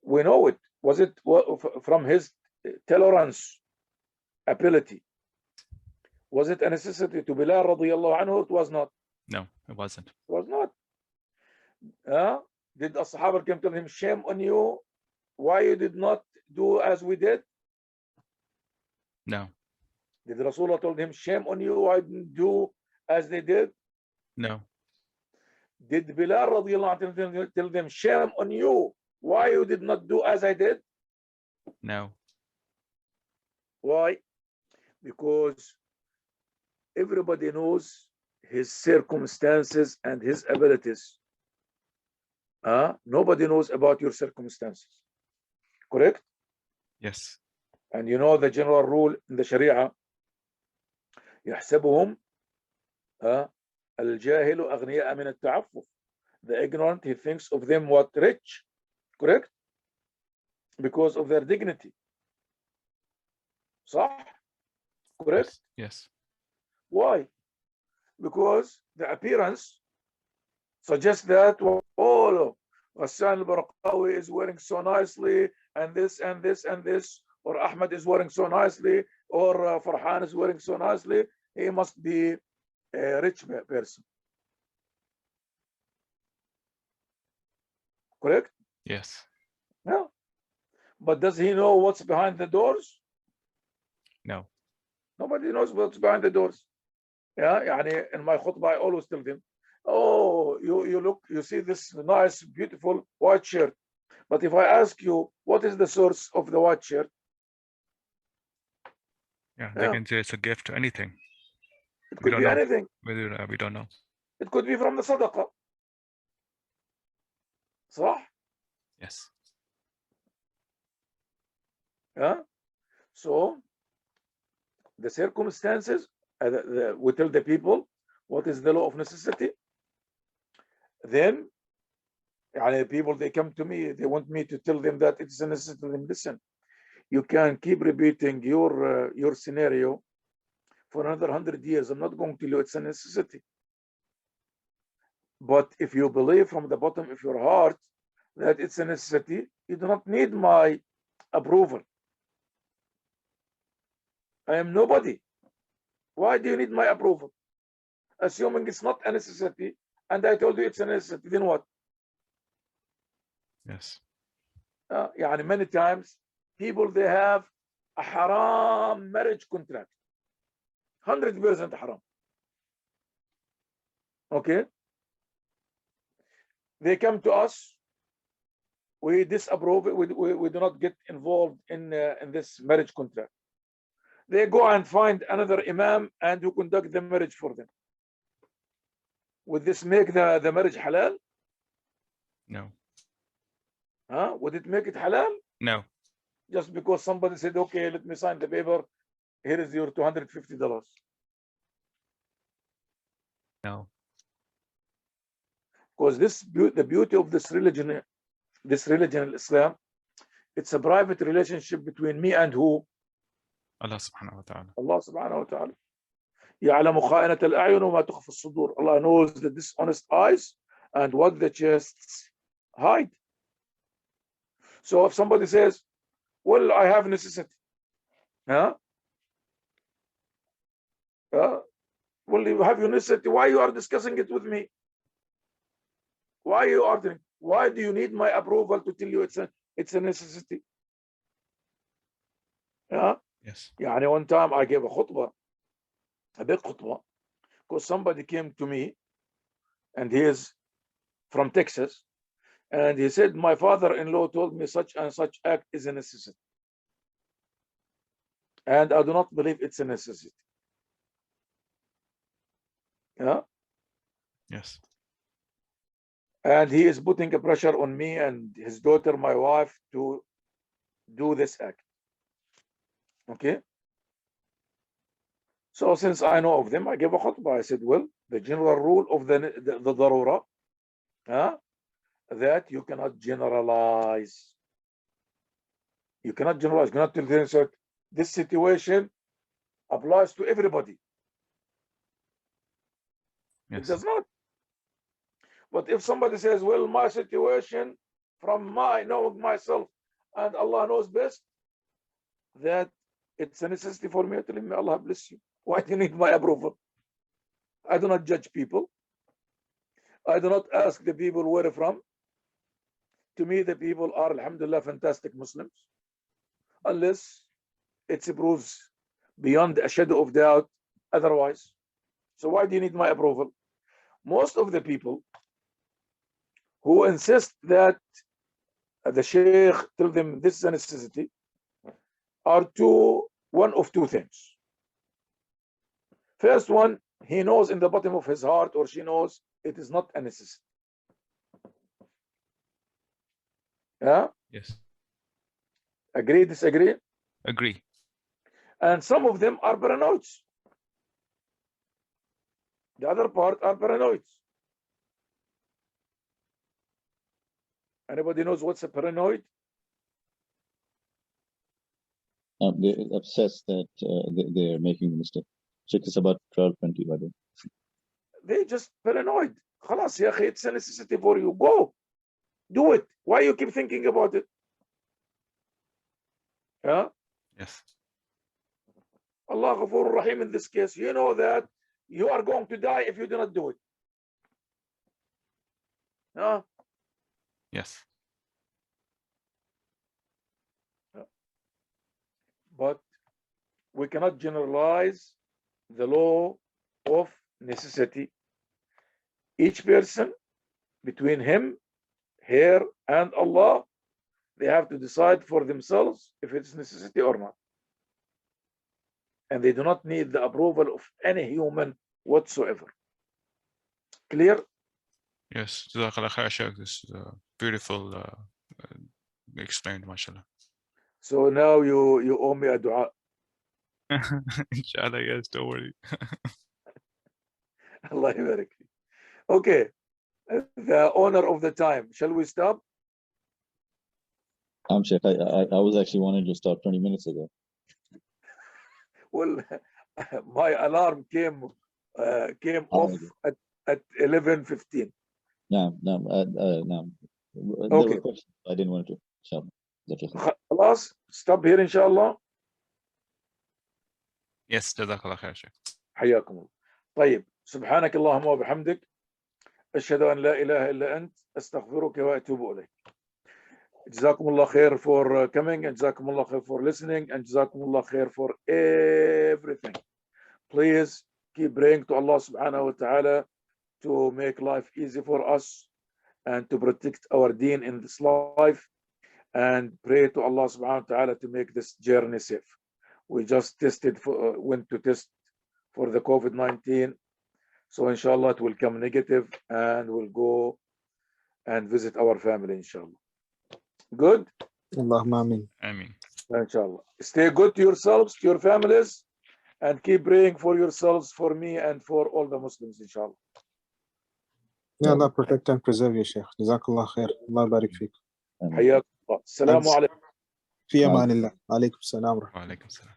We know it. Was it from his tolerance ability? Was it a necessity to Bilal radiyallahu anhu? It was not. No, it wasn't. It was not. Did the Sahaba come to him, shame on you? Why you did not do as we did? No. Did Rasulullah told him, shame on you? Why didn't do as they did? No. Did Bilal radiyallahu anhu tell them, shame on you? Why you did not do as I did? No. Why? Because everybody knows his circumstances and his abilities. Nobody knows about your circumstances. Correct? Yes. And you know the general rule in the Sharia, يحسبهم الجاهل أغنياء من التعفف. The ignorant, he thinks of them what? Rich. Correct? Because of their dignity. صح? Correct? Yes. Why? Because the appearance suggests that, oh, Ghassan al-Barqawi is wearing so nicely, and this and this and this, or Ahmed is wearing so nicely, or Farhan is wearing so nicely, he must be a rich person. Correct? Yes. No. But does he know what's behind the doors? No. Nobody knows what's behind the doors. Yeah, يعني in my khutbah I always tell them, oh, you see this nice, beautiful white shirt. But if I ask you, what is the source of the white shirt? Yeah, they can say it's a gift or anything. It could be anything. We don't know. It could be from the sadaqah. صح؟ Yes. Yeah? So the circumstances, we tell the people what is the law of necessity. Then people, they come to me, they want me to tell them that it's a necessity. Listen, you can keep repeating your scenario for another 100 years. I'm not going to tell you it's a necessity. But if you believe from the bottom of your heart that it's a necessity, you do not need my approval. I am nobody. Why do you need my approval? Assuming it's not a necessity, and I told you it's a necessity, then what? Yes. Many times people, they have a haram marriage contract, 100% haram. Okay, they come to us, we disapprove it, we do not get involved in this marriage contract. They go and find another imam and who conduct the marriage for them. Would this make the marriage halal? No. Would it make it halal? No. Just because somebody said, okay, let me sign the paper, here is your $250. No. Because the beauty of this religion, Islam, it's a private relationship between me and who? Allah subhanahu wa ta'ala. Allah subhanahu wa ta'ala. يعلم خائنة الأعين وما تخفي الصدور. Allah knows the dishonest eyes and what the chests hide. So if somebody says, well, I have necessity. Well, you have your necessity. Why you are discussing it with me? Why are you arguing? Why do you need my approval to tell you it's a necessity? Yes. One time I gave a khutbah, a big khutbah, because somebody came to me and he is from Texas, and he said, my father-in-law told me such and such act is a necessity. And I do not believe it's a necessity. Yes. And he is putting a pressure on me and his daughter, my wife, to do this act. Okay. So since I know of them, I gave a khutbah. I said, well, the general rule of the darura, that you cannot generalize. You cannot generalize. You cannot tell them that this situation applies to everybody. Yes. It does not. But if somebody says, well, my situation, from my knowing myself, and Allah knows best, that it's a necessity for me, telling me, Allah bless you. Why do you need my approval? I do not judge people. I do not ask the people where from. To me, the people are, alhamdulillah, fantastic Muslims. Unless it proves beyond a shadow of doubt otherwise. So why do you need my approval? Most of the people who insist that the Sheikh tell them this is a necessity are one of two things. First one, he knows in the bottom of his heart, or she knows, it is not a necessity. Yes. Agree, disagree? Agree. And some of them are paranoid. The other part are paranoid. Anybody knows what's a paranoid? They're obsessed that they're making the mistake. Check this about 12:20, by the way. They just paranoid. خلاص يا أخي, it's a necessity for you. Go. Do it. Why you keep thinking about it? Yes. Allah Ghafur Rahim in this case. You know that you are going to die if you do not do it. Yes. But we cannot generalize the law of necessity. Each person, between him, her, and Allah, they have to decide for themselves if it's necessity or not. And they do not need the approval of any human whatsoever. Clear? Yes, Jazakallah khair, Sheikh. This is beautiful explained, mashallah. So now you owe me a dua. Inshallah, yes, don't worry. Allah yabarak. Okay, the owner of the time. Shall we stop? Sheikh, I was actually wanting to stop 20 minutes ago. Well, my alarm came off at 11:15. No. There Okay. were questions. I didn't want to. Inshallah. خلاص, stop here inshallah. Yes, Jazakallah khair, Sheikh. حياكم الله. طيب, سبحانك اللهم وبحمدك أشهد أن لا إله إلا أنت أستغفرك وأتوب إليك. جزاكم الله خير for coming, and جزاكم الله خير for listening, and جزاكم الله خير for everything. Please keep praying to Allah subhanahu wa ta'ala to make life easy for us and to protect our deen in this life, and pray to Allah subhanahu wa ta'ala to make this journey safe. We just went to test for the COVID-19, so inshallah it will come negative and we'll go and visit our family inshallah. Good? Allahumma ameen. Ameen. Inshallah. Stay good to yourselves, to your families, and keep praying for yourselves, for me, and for all the Muslims inshallah. May Allah protect and preserve you, Sheikh. Jazakallah khair. Allah barik feek. حياكم الله. السلام عليكم. في أمان الله. عليكم السلام ورحمة الله. Wa alaikum salam.